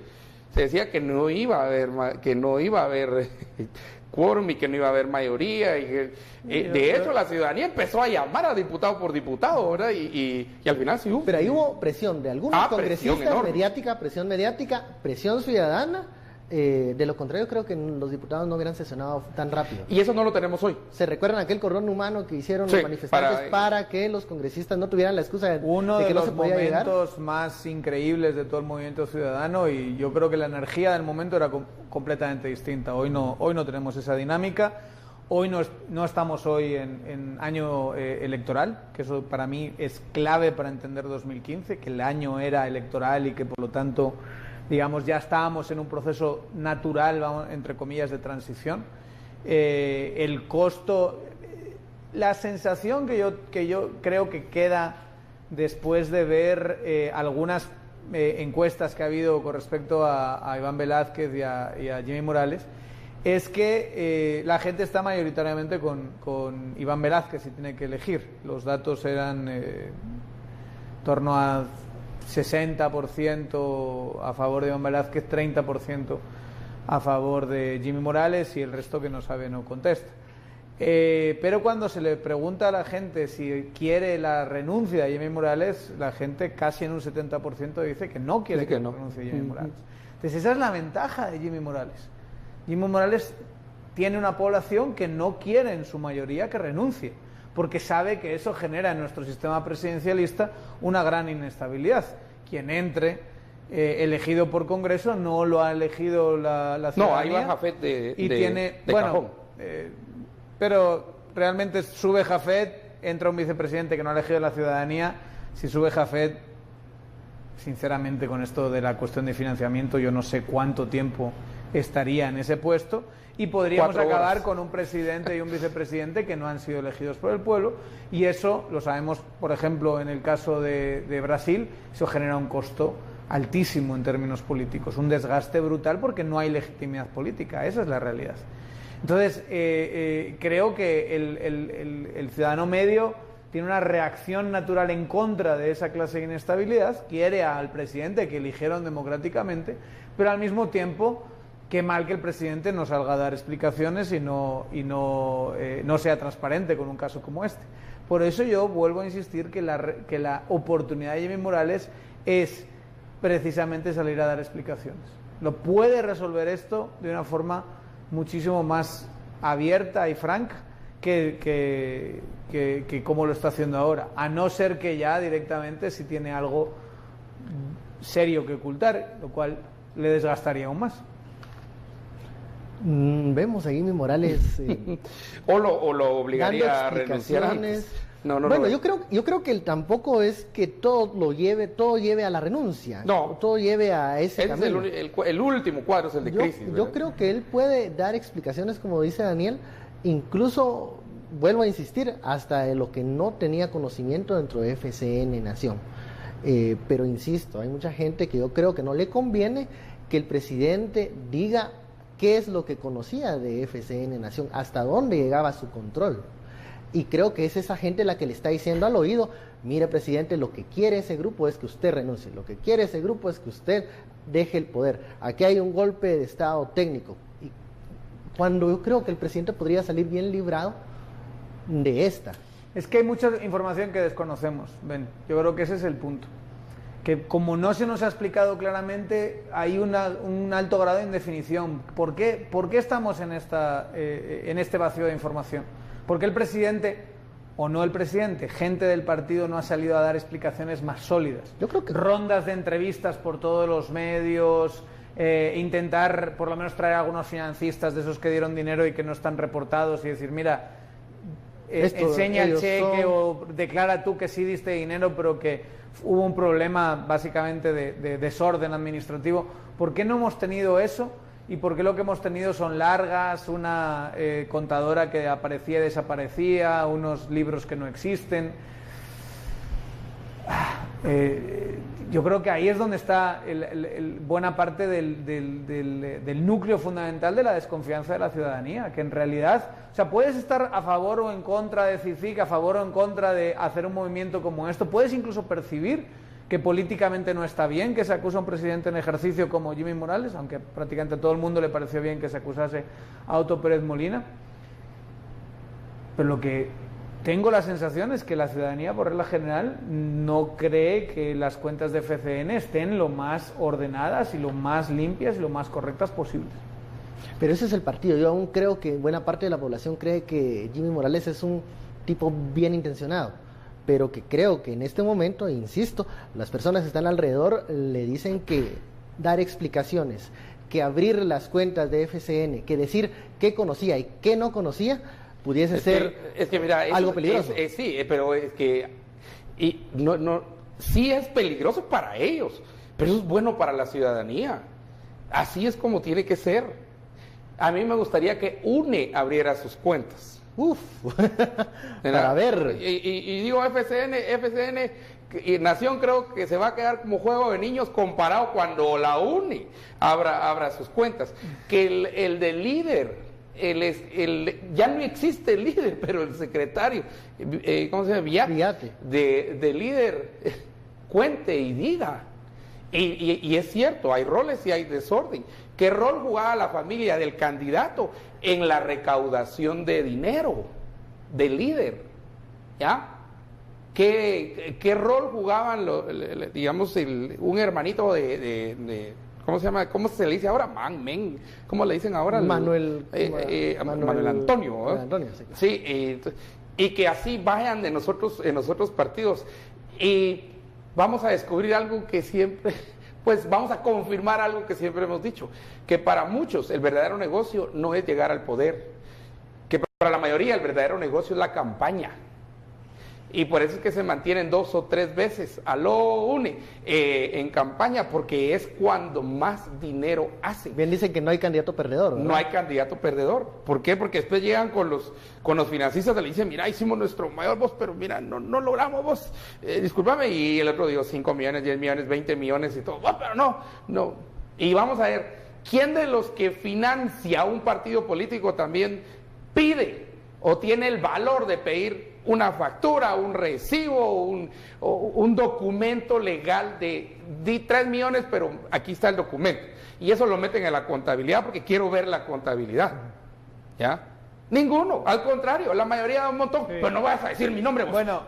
Se decía que no iba a haber quórum y que no iba a haber mayoría. Y que, de hecho, la ciudadanía empezó a llamar a diputado por diputado, ¿verdad? Y al final sí hubo. Pero ahí hubo presión de algunos congresistas, presión mediática, presión ciudadana. De lo contrario, creo que los diputados no hubieran sesionado tan rápido. Y eso no lo tenemos hoy. ¿Se recuerdan aquel cordón humano que hicieron los manifestantes para que los congresistas no tuvieran la excusa de que no se podía llegar? Uno de los momentos más increíbles de todo el movimiento ciudadano, y yo creo que la energía del momento era completamente distinta. Hoy no tenemos esa dinámica. Hoy no estamos hoy en año electoral, que eso para mí es clave para entender 2015, que el año era electoral y que por lo tanto, digamos, ya estábamos en un proceso natural, vamos, entre comillas, de transición. El costo, la sensación que yo creo que queda después de ver algunas encuestas que ha habido con respecto a Iván Velázquez y a Jimmy Morales, es que la gente está mayoritariamente con Iván Velázquez si tiene que elegir. Los datos eran en torno a 60% a favor de Iván Velázquez, 30% a favor de Jimmy Morales, y el resto que no sabe no contesta. Pero cuando se le pregunta a la gente si quiere la renuncia de Jimmy Morales, la gente casi en un 70% dice que no quiere que renuncie Jimmy Morales. Entonces esa es la ventaja de Jimmy Morales. Jimmy Morales tiene una población que no quiere en su mayoría que renuncie, porque sabe que eso genera en nuestro sistema presidencialista una gran inestabilidad. Quien entre elegido por Congreso no lo ha elegido la ciudadanía. No, ahí va Jafet de bueno, cajón. Pero realmente sube Jafet, entra un vicepresidente que no ha elegido la ciudadanía. Si sube Jafet, sinceramente, con esto de la cuestión de financiamiento, yo no sé cuánto tiempo estaría en ese puesto, y podríamos acabar con un presidente y un vicepresidente que no han sido elegidos por el pueblo, y eso lo sabemos, por ejemplo, en el caso de Brasil. Eso genera un costo altísimo en términos políticos, un desgaste brutal, porque no hay legitimidad política. Esa es la realidad. Entonces, creo que el ciudadano medio tiene una reacción natural en contra de esa clase de inestabilidad, quiere al presidente que eligieron democráticamente, pero al mismo tiempo, qué mal que el presidente no salga a dar explicaciones y no sea transparente con un caso como este. Por eso yo vuelvo a insistir que la oportunidad de Jimmy Morales es precisamente salir a dar explicaciones. Lo puede resolver esto de una forma muchísimo más abierta y franca que como lo está haciendo ahora, a no ser que ya directamente si tiene algo serio que ocultar, lo cual le desgastaría aún más. Vemos a Jimmy Morales o lo obligaría a renunciar antes. Bueno, yo creo que tampoco es que todo lleve a la renuncia. No, todo lleve a ese camino. El último cuadro es el de crisis. Yo creo que él puede dar explicaciones, como dice Daniel, incluso, vuelvo a insistir, hasta de lo que no tenía conocimiento dentro de FCN Nación. Pero insisto, hay mucha gente que yo creo que no le conviene que el presidente diga qué es lo que conocía de FCN Nación, hasta dónde llegaba su control. Y creo que es esa gente la que le está diciendo al oído: mire, presidente, lo que quiere ese grupo es que usted renuncie, lo que quiere ese grupo es que usted deje el poder. Aquí hay un golpe de estado técnico. Y cuando yo creo que el presidente podría salir bien librado de esta. Es que hay mucha información que desconocemos, Ben. Yo creo que ese es el punto. Que como no se nos ha explicado claramente, hay un alto grado de indefinición. ¿Por qué estamos en este vacío de información? ¿Por qué el presidente, o no el presidente, gente del partido no ha salido a dar explicaciones más sólidas? Yo creo que rondas de entrevistas por todos los medios, intentar por lo menos traer a algunos financistas de esos que dieron dinero y que no están reportados y decir: mira, enseña el cheque o declara tú que sí diste dinero, pero que hubo un problema básicamente de desorden administrativo. ¿Por qué no hemos tenido eso? ¿Y por qué lo que hemos tenido son largas, una contadora que aparecía y desaparecía, unos libros que no existen? Yo creo que ahí es donde está buena parte del núcleo fundamental de la desconfianza de la ciudadanía, que en realidad, o sea, puedes estar a favor o en contra de CICIG, a favor o en contra de hacer un movimiento como esto, puedes incluso percibir que políticamente no está bien que se acuse a un presidente en ejercicio como Jimmy Morales, aunque prácticamente a todo el mundo le pareció bien que se acusase a Otto Pérez Molina. Pero lo que tengo la sensación es que la ciudadanía, por regla general, no cree que las cuentas de FCN estén lo más ordenadas y lo más limpias y lo más correctas posibles. Pero ese es el partido. Yo aún creo que buena parte de la población cree que Jimmy Morales es un tipo bien intencionado, pero que creo que en este momento, insisto, las personas que están alrededor le dicen que dar explicaciones, que abrir las cuentas de FCN, que decir qué conocía y qué no conocía, pudiese ser algo peligroso. Sí, pero es que sí es peligroso para ellos, pero eso es bueno para la ciudadanía. Así es como tiene que ser. A mí me gustaría que UNE abriera sus cuentas. Para ver. Y digo FCN y Nación, creo que se va a quedar como juego de niños comparado cuando la UNE abra sus cuentas. Que el del líder, ya no existe el líder, pero el secretario, ¿cómo se llama? Villate. De líder, cuente y diga. Y es cierto, hay roles y hay desorden. ¿Qué rol jugaba la familia del candidato en la recaudación de dinero del líder? ¿Ya? ¿Qué rol jugaban, un hermanito de ¿cómo se llama? ¿Cómo se le dice ahora? ¿Cómo le dicen ahora? Manuel Antonio. Manuel Antonio, sí. Sí, y que así vayan en los otros partidos. Y vamos a descubrir algo que siempre, pues vamos a confirmar algo que siempre hemos dicho, que para muchos el verdadero negocio no es llegar al poder, que para la mayoría el verdadero negocio es la campaña. Y por eso es que se mantienen 2 o 3 veces a lo une en campaña, porque es cuando más dinero hacen. Bien dicen que no hay candidato perdedor, ¿verdad? No hay candidato perdedor. ¿Por qué? Porque después llegan con los financistas y le dicen, mira, hicimos nuestro mayor voz, pero mira, no logramos vos. Discúlpame, y el otro dijo 5 millones, 10 millones, 20 millones y todo. Pero no. Y vamos a ver, ¿quién de los que financia un partido político también pide o tiene el valor de pedir una factura, un recibo, un documento legal de 3 millones, pero aquí está el documento? Y eso lo meten en la contabilidad porque quiero ver la contabilidad. ¿Ya? Ninguno, al contrario, la mayoría da un montón. Sí. Pero no vas a decir mi nombre. Vos. Bueno,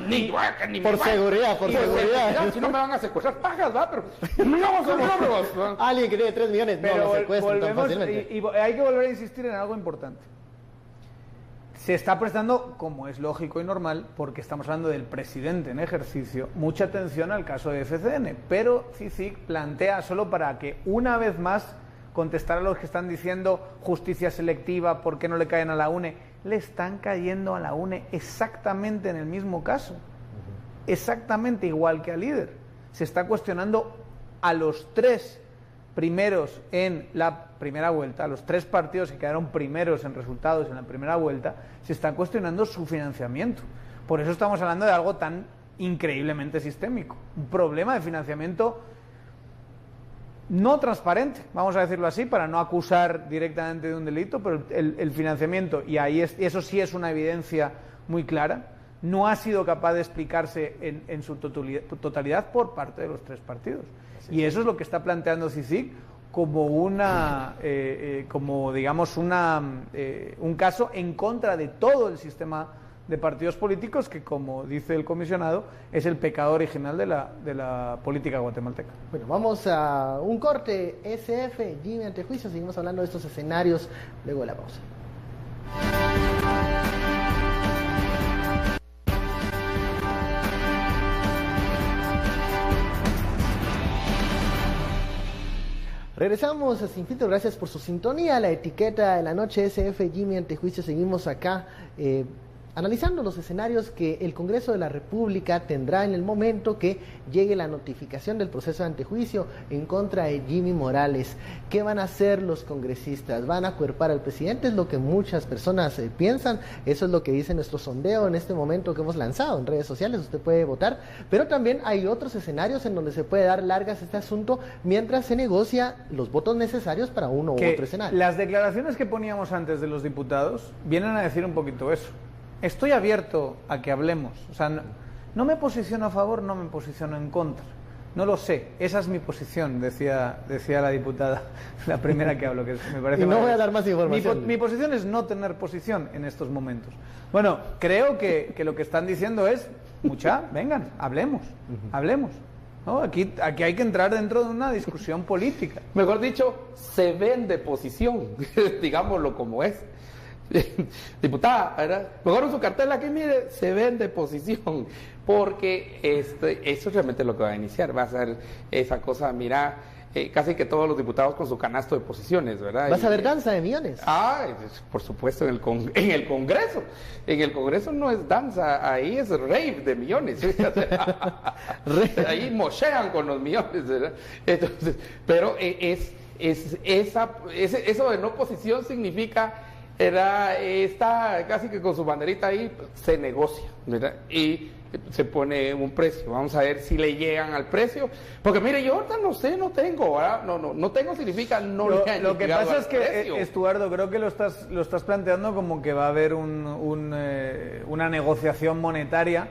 ni por seguridad. Si no me van a secuestrar, pagas, ¿va? Pero no vamos a nombre vos. Alguien que tiene 3 millones, pero no lo secuestran tan volvemos, fácilmente. Y hay que volver a insistir en algo importante. Se está prestando, como es lógico y normal, porque estamos hablando del presidente en ejercicio, mucha atención al caso de FCN, pero CICIG plantea, solo para que una vez más contestar a los que están diciendo justicia selectiva, ¿por qué no le caen a la UNE? Le están cayendo a la UNE exactamente en el mismo caso, exactamente igual que al líder. Se está cuestionando a los 3 primeros en la primera vuelta, a los 3 partidos que quedaron primeros en resultados en la primera vuelta, se está cuestionando su financiamiento. Por eso estamos hablando de algo tan increíblemente sistémico, un problema de financiamiento no transparente, vamos a decirlo así, para no acusar directamente de un delito, pero el financiamiento, y eso sí es una evidencia muy clara, no ha sido capaz de explicarse en su totalidad por parte de los 3 partidos. Y eso es lo que está planteando CICIG como un caso en contra de todo el sistema de partidos políticos, que, como dice el comisionado, es el pecado original de la política guatemalteca. Bueno, vamos a un corte. SF, Jimmy Antejuicio, seguimos hablando de estos escenarios luego de la pausa. Regresamos a Sin Filtro, gracias por su sintonía. La etiqueta de la noche, SF, Jimmy Antejuicio, seguimos acá analizando los escenarios que el Congreso de la República tendrá en el momento que llegue la notificación del proceso de antejuicio en contra de Jimmy Morales. ¿Qué van a hacer los congresistas? ¿Van a acuerpar al presidente? Es lo que muchas personas piensan. Eso es lo que dice nuestro sondeo en este momento que hemos lanzado en redes sociales. Usted puede votar, pero también hay otros escenarios en donde se puede dar largas este asunto mientras se negocia los votos necesarios para uno u otro escenario. Las declaraciones que poníamos antes de los diputados vienen a decir un poquito eso. Estoy abierto a que hablemos, o sea, no me posiciono a favor, no me posiciono en contra, no lo sé, esa es mi posición, decía la diputada, la primera que hablo, que me parece. Y no voy a dar más información. Mi posición es no tener posición en estos momentos. Bueno, creo que lo que están diciendo es, vengan, hablemos, ¿no? Aquí hay que entrar dentro de una discusión política. Mejor dicho, se vende posición, digámoslo como es. Diputada, ¿verdad? Mejor en su cartel aquí, mire, se vende posición, porque eso es realmente lo que va a iniciar, va a ser esa cosa, mira, casi que todos los diputados con su canasto de posiciones, ¿verdad? ¿Vas a ver danza de millones? Por supuesto, en el Congreso. En el Congreso no es danza, ahí es rave de millones. Ahí mochean con los millones, ¿verdad? Entonces, pero eso de no posición significa, está casi que con su banderita ahí, se negocia, ¿verdad? Y se pone un precio. Vamos a ver si le llegan al precio, porque mire, yo ahorita no sé, no tengo, ¿verdad? No tengo significa no le han Lo que pasa es que, precio. Estuardo, creo que lo estás planteando como que va a haber una negociación monetaria.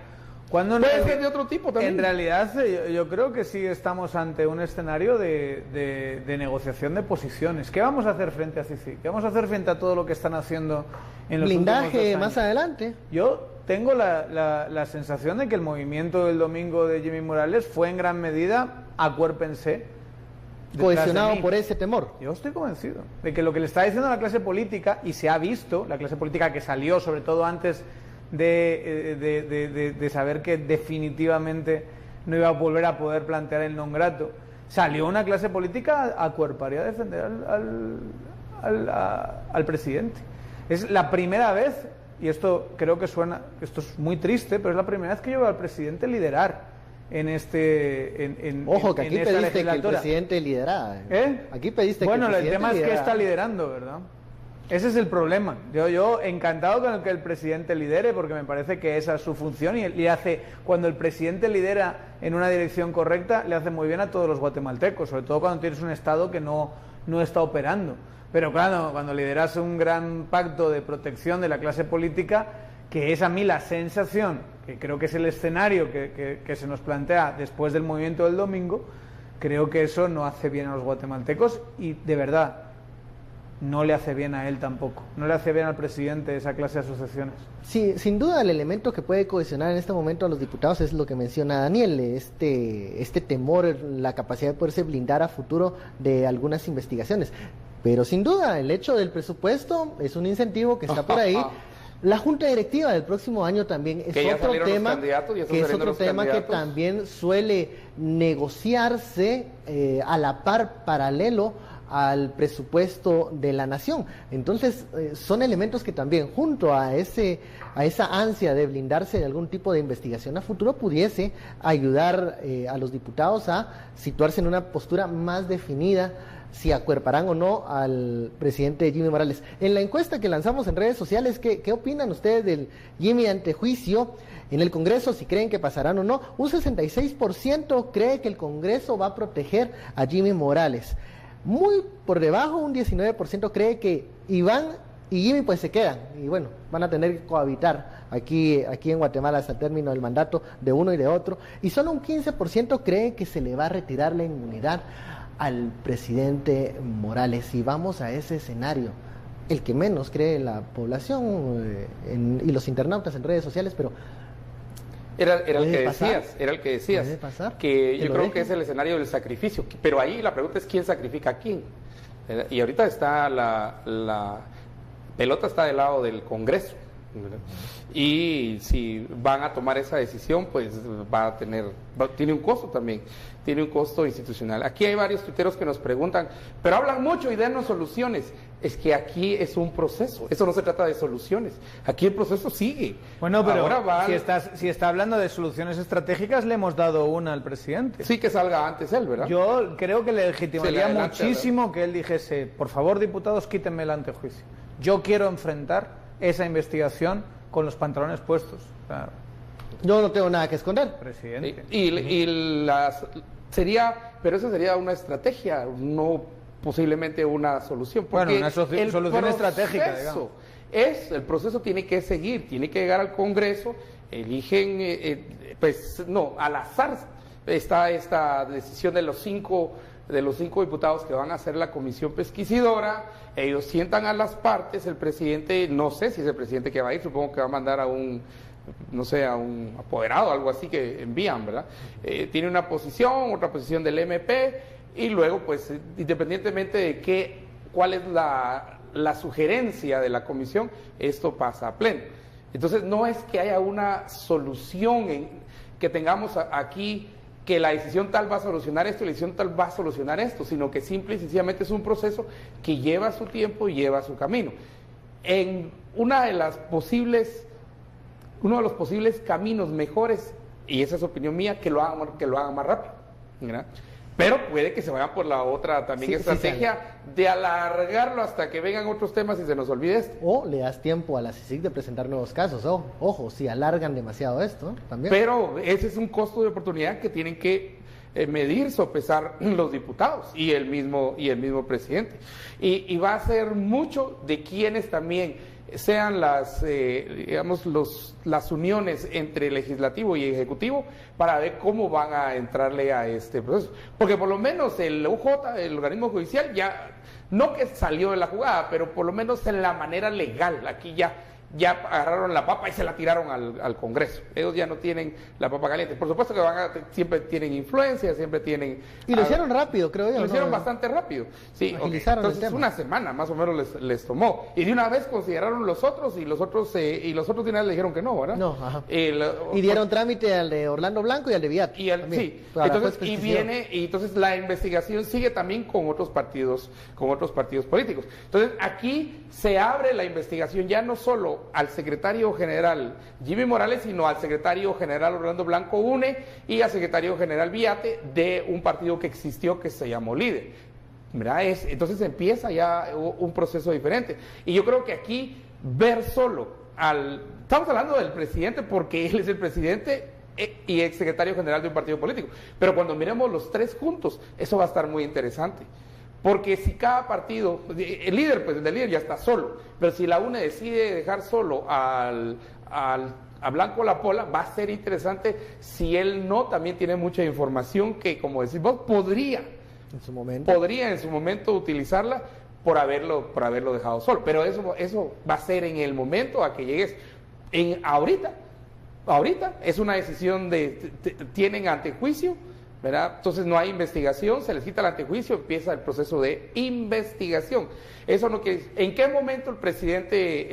Cuando puede ser de otro tipo también. En realidad, yo creo que sí estamos ante un escenario de negociación de posiciones. ¿Qué vamos a hacer frente a CICIG? ¿Qué vamos a hacer frente a todo lo que están haciendo en los últimos 2 años? Blindaje más adelante. Yo tengo la sensación de que el movimiento del domingo de Jimmy Morales fue en gran medida acuérpense, cohesionado por ese temor. Yo estoy convencido de que lo que le está diciendo la clase política, y se ha visto, la clase política que salió sobre todo antes de saber que definitivamente no iba a volver a poder plantear el non grato, salió una clase política a acuerpar y a defender al presidente. Es la primera vez, y esto creo que suena, esto es muy triste, pero es la primera vez que yo veo al presidente liderar en Ojo, que aquí esta pediste que el legislatura. Presidente liderara. Aquí pediste que el presidente tema es que está liderando, ¿verdad? Ese es el problema. Yo encantado con que el presidente lidere, porque me parece que esa es su función, y le hace, cuando el presidente lidera en una dirección correcta, le hace muy bien a todos los guatemaltecos, sobre todo cuando tienes un Estado que no está operando. Pero claro, cuando lideras un gran pacto de protección de la clase política, que es a mí la sensación, que creo que es el escenario que se nos plantea después del movimiento del domingo, creo que eso no hace bien a los guatemaltecos y de verdad no le hace bien a él tampoco, no le hace bien al presidente esa clase de asociaciones. Sí, sin duda el elemento que puede cohesionar en este momento a los diputados es lo que menciona Daniel, este temor, la capacidad de poderse blindar a futuro de algunas investigaciones. Pero sin duda el hecho del presupuesto es un incentivo que está por ahí. La junta directiva del próximo año también es otro tema que también suele negociarse a la par, paralelo al presupuesto de la nación. Entonces son elementos que también junto a esa ansia de blindarse de algún tipo de investigación a futuro pudiese ayudar a los diputados a situarse en una postura más definida si acuerparán o no al presidente Jimmy Morales. En la encuesta que lanzamos en redes sociales, ¿qué opinan ustedes del Jimmy ante juicio en el Congreso? Si creen que pasarán o no. Un 66% cree que el Congreso va a proteger a Jimmy Morales. Muy por debajo, un 19% cree que Iván y Jimmy pues se quedan. Y bueno, van a tener que cohabitar aquí en Guatemala hasta el término del mandato de uno y de otro. Y solo un 15% cree que se le va a retirar la inmunidad al presidente Morales. Y vamos a ese escenario, el que menos cree la población y los internautas en redes sociales, pero era el que decías, que yo creo que es el escenario del sacrificio, pero ahí la pregunta es quién sacrifica a quién, ¿verdad? Y ahorita está la pelota está del lado del Congreso, ¿verdad? Y si van a tomar esa decisión, pues tiene un costo también, tiene un costo institucional. Aquí hay varios tuiteros que nos preguntan, pero hablan mucho y denos soluciones. Es que aquí es un proceso, eso no se trata de soluciones, aquí el proceso sigue. Bueno, pero ahora si está hablando de soluciones estratégicas, le hemos dado una al presidente. Sí, que salga antes él, ¿verdad? Yo creo que le legitimaría muchísimo, ¿verdad?, que él dijese, por favor, diputados, quítenme el antejuicio. Yo quiero enfrentar esa investigación con los pantalones puestos. Claro. Yo no tengo nada que esconder, presidente. Pero eso sería una estrategia, no posiblemente una solución. Bueno, una solución estratégica, digamos. El proceso tiene que seguir, tiene que llegar al Congreso, eligen, al azar está esta decisión de los cinco diputados que van a hacer la comisión pesquisidora, ellos sientan a las partes, el presidente, no sé si es el presidente que va a ir, supongo que va a mandar a un apoderado, algo así que envían, ¿verdad? Tiene una posición, otra posición del MP, y luego, pues, independientemente de cuál es la sugerencia de la comisión, esto pasa a pleno. Entonces, no es que haya una solución que tengamos aquí, que la decisión tal va a solucionar esto y la decisión tal va a solucionar esto, sino que simple y sencillamente es un proceso que lleva su tiempo y lleva su camino. En uno de los posibles caminos mejores, y esa es opinión mía, que lo hagan más rápido, ¿verdad? Pero puede que se vayan por la otra también estrategia de alargarlo hasta que vengan otros temas y se nos olvide esto. O le das tiempo a la CICIG de presentar nuevos casos. Ojo, si alargan demasiado esto, también. Pero ese es un costo de oportunidad que tienen que medir, sopesar los diputados y el mismo presidente. Y va a ser mucho de quienes también sean las uniones entre legislativo y ejecutivo para ver cómo van a entrarle a este proceso. Porque por lo menos el UJ, el organismo judicial, ya, no que salió de la jugada, pero por lo menos en la manera legal, aquí ya ya agarraron la papa y se la tiraron al Congreso. Ellos ya no tienen la papa caliente. Por supuesto que siempre tienen influencia, siempre tienen... Y lo hicieron rápido, creo yo. Lo hicieron bastante rápido. Sí, agilizaron entonces una semana más o menos les tomó. Y de una vez consideraron los otros y los otros de una vez le dijeron que no, ¿verdad? No, ajá. Y dieron trámite al de Orlando Blanco y al de Villate. Sí, entonces, y entonces la investigación sigue también con otros partidos políticos. Entonces aquí se abre la investigación ya no solo al secretario general Jimmy Morales, sino al secretario general Orlando Blanco UNE y al secretario general Villate de un partido que existió que se llamó Líder. ¿Verdad? Entonces empieza ya un proceso diferente. Y yo creo que aquí ver solo estamos hablando del presidente porque él es el presidente y ex secretario general de un partido político, pero cuando miremos los tres juntos, eso va a estar muy interesante. Porque si cada partido, el líder, pues el del líder ya está solo, pero si la UNE decide dejar solo a Blanco Lapola, va a ser interesante si él no también tiene mucha información que, como decís vos, podría en su momento utilizarla por haberlo dejado solo. Pero eso va a ser en el momento a que llegues. Ahorita es una decisión tienen antejuicio, ¿verdad? Entonces no hay investigación, se les quita el antejuicio, empieza el proceso de investigación. Eso no quiere decir, ¿en qué momento el presidente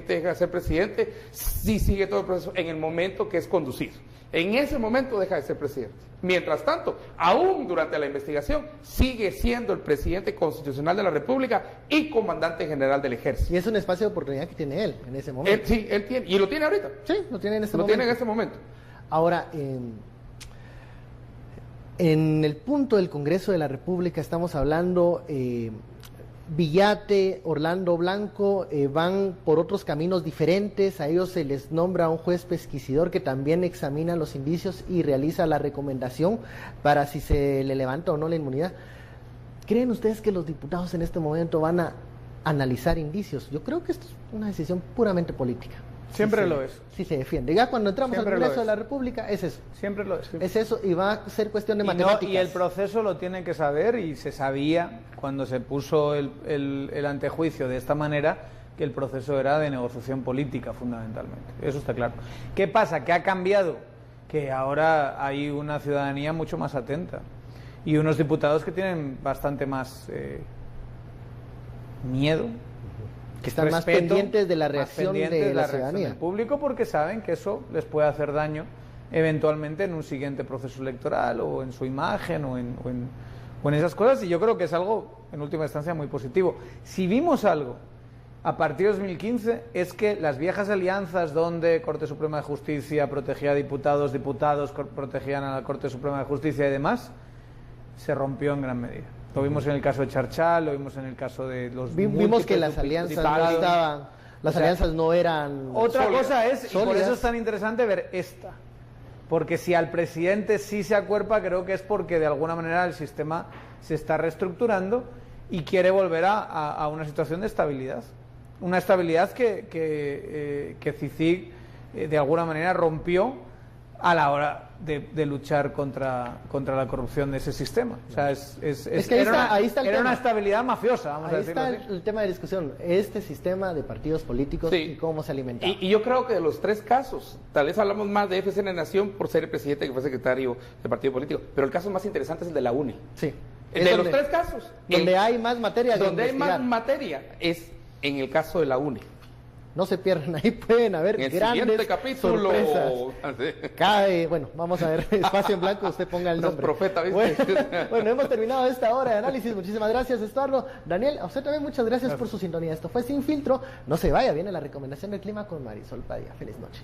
deja de ser presidente? Sí sigue todo el proceso en el momento que es conducido. En ese momento deja de ser presidente. Mientras tanto, aún durante la investigación, sigue siendo el presidente constitucional de la República y comandante general del Ejército. Y es un espacio de oportunidad que tiene él en ese momento. Él tiene, y lo tiene ahorita. Sí, lo tiene en este momento. Lo tiene en este momento. Ahora, en el punto del Congreso de la República estamos hablando... Villate, Orlando Blanco van por otros caminos diferentes, a ellos se les nombra un juez pesquisidor que también examina los indicios y realiza la recomendación para si se le levanta o no la inmunidad. ¿Creen ustedes que los diputados en este momento van a analizar indicios? Yo creo que esto es una decisión puramente política. Siempre lo es. Sí se defiende. Ya cuando entramos al Congreso de la República es eso. Siempre lo es. Es eso y va a ser cuestión de matemáticas. Y el proceso lo tiene que saber y se sabía cuando se puso el antejuicio de esta manera que el proceso era de negociación política fundamentalmente. Eso está claro. ¿Qué pasa? ¿Qué ha cambiado? Que ahora hay una ciudadanía mucho más atenta y unos diputados que tienen bastante más miedo. Que están más pendientes de la reacción de la ciudadanía del público porque saben que eso les puede hacer daño eventualmente en un siguiente proceso electoral o en su imagen o en esas cosas, y yo creo que es algo en última instancia muy positivo. Si vimos algo a partir de 2015 es que las viejas alianzas donde Corte Suprema de Justicia protegía a diputados protegían a la Corte Suprema de Justicia y demás, se rompió en gran medida. Lo vimos en el caso de Charchal, lo vimos en el caso de los... Vimos que las alianzas no estaban... Las alianzas no eran... Otra cosa es, y por eso es tan interesante ver esta. Porque si al presidente sí se acuerpa, creo que es porque de alguna manera el sistema se está reestructurando y quiere volver a una situación de estabilidad. Una estabilidad que CICIG de alguna manera rompió a la hora de luchar contra la corrupción de ese sistema. O sea, ahí está una estabilidad mafiosa, vamos a decirlo así. Ahí está el tema de discusión, este sistema de partidos políticos y cómo se alimenta. Y yo creo que de los tres casos, tal vez hablamos más de FCN Nación por ser el presidente que fue secretario del partido político, pero el caso más interesante es el de la UNE. Sí. De los tres casos. Donde hay más materia de Donde hay más materia es en el caso de la UNE. No se pierdan, ahí pueden haber grandes capítulo, sorpresas. Bueno, vamos a ver, espacio en blanco, usted ponga el nombre. Profeta, ¿viste? Bueno, hemos terminado esta hora de análisis. Muchísimas gracias, Estuardo. Daniel, a usted también muchas gracias por su sintonía. Esto fue Sin Filtro. No se vaya, viene la recomendación del clima con Marisol Padilla. Feliz noche.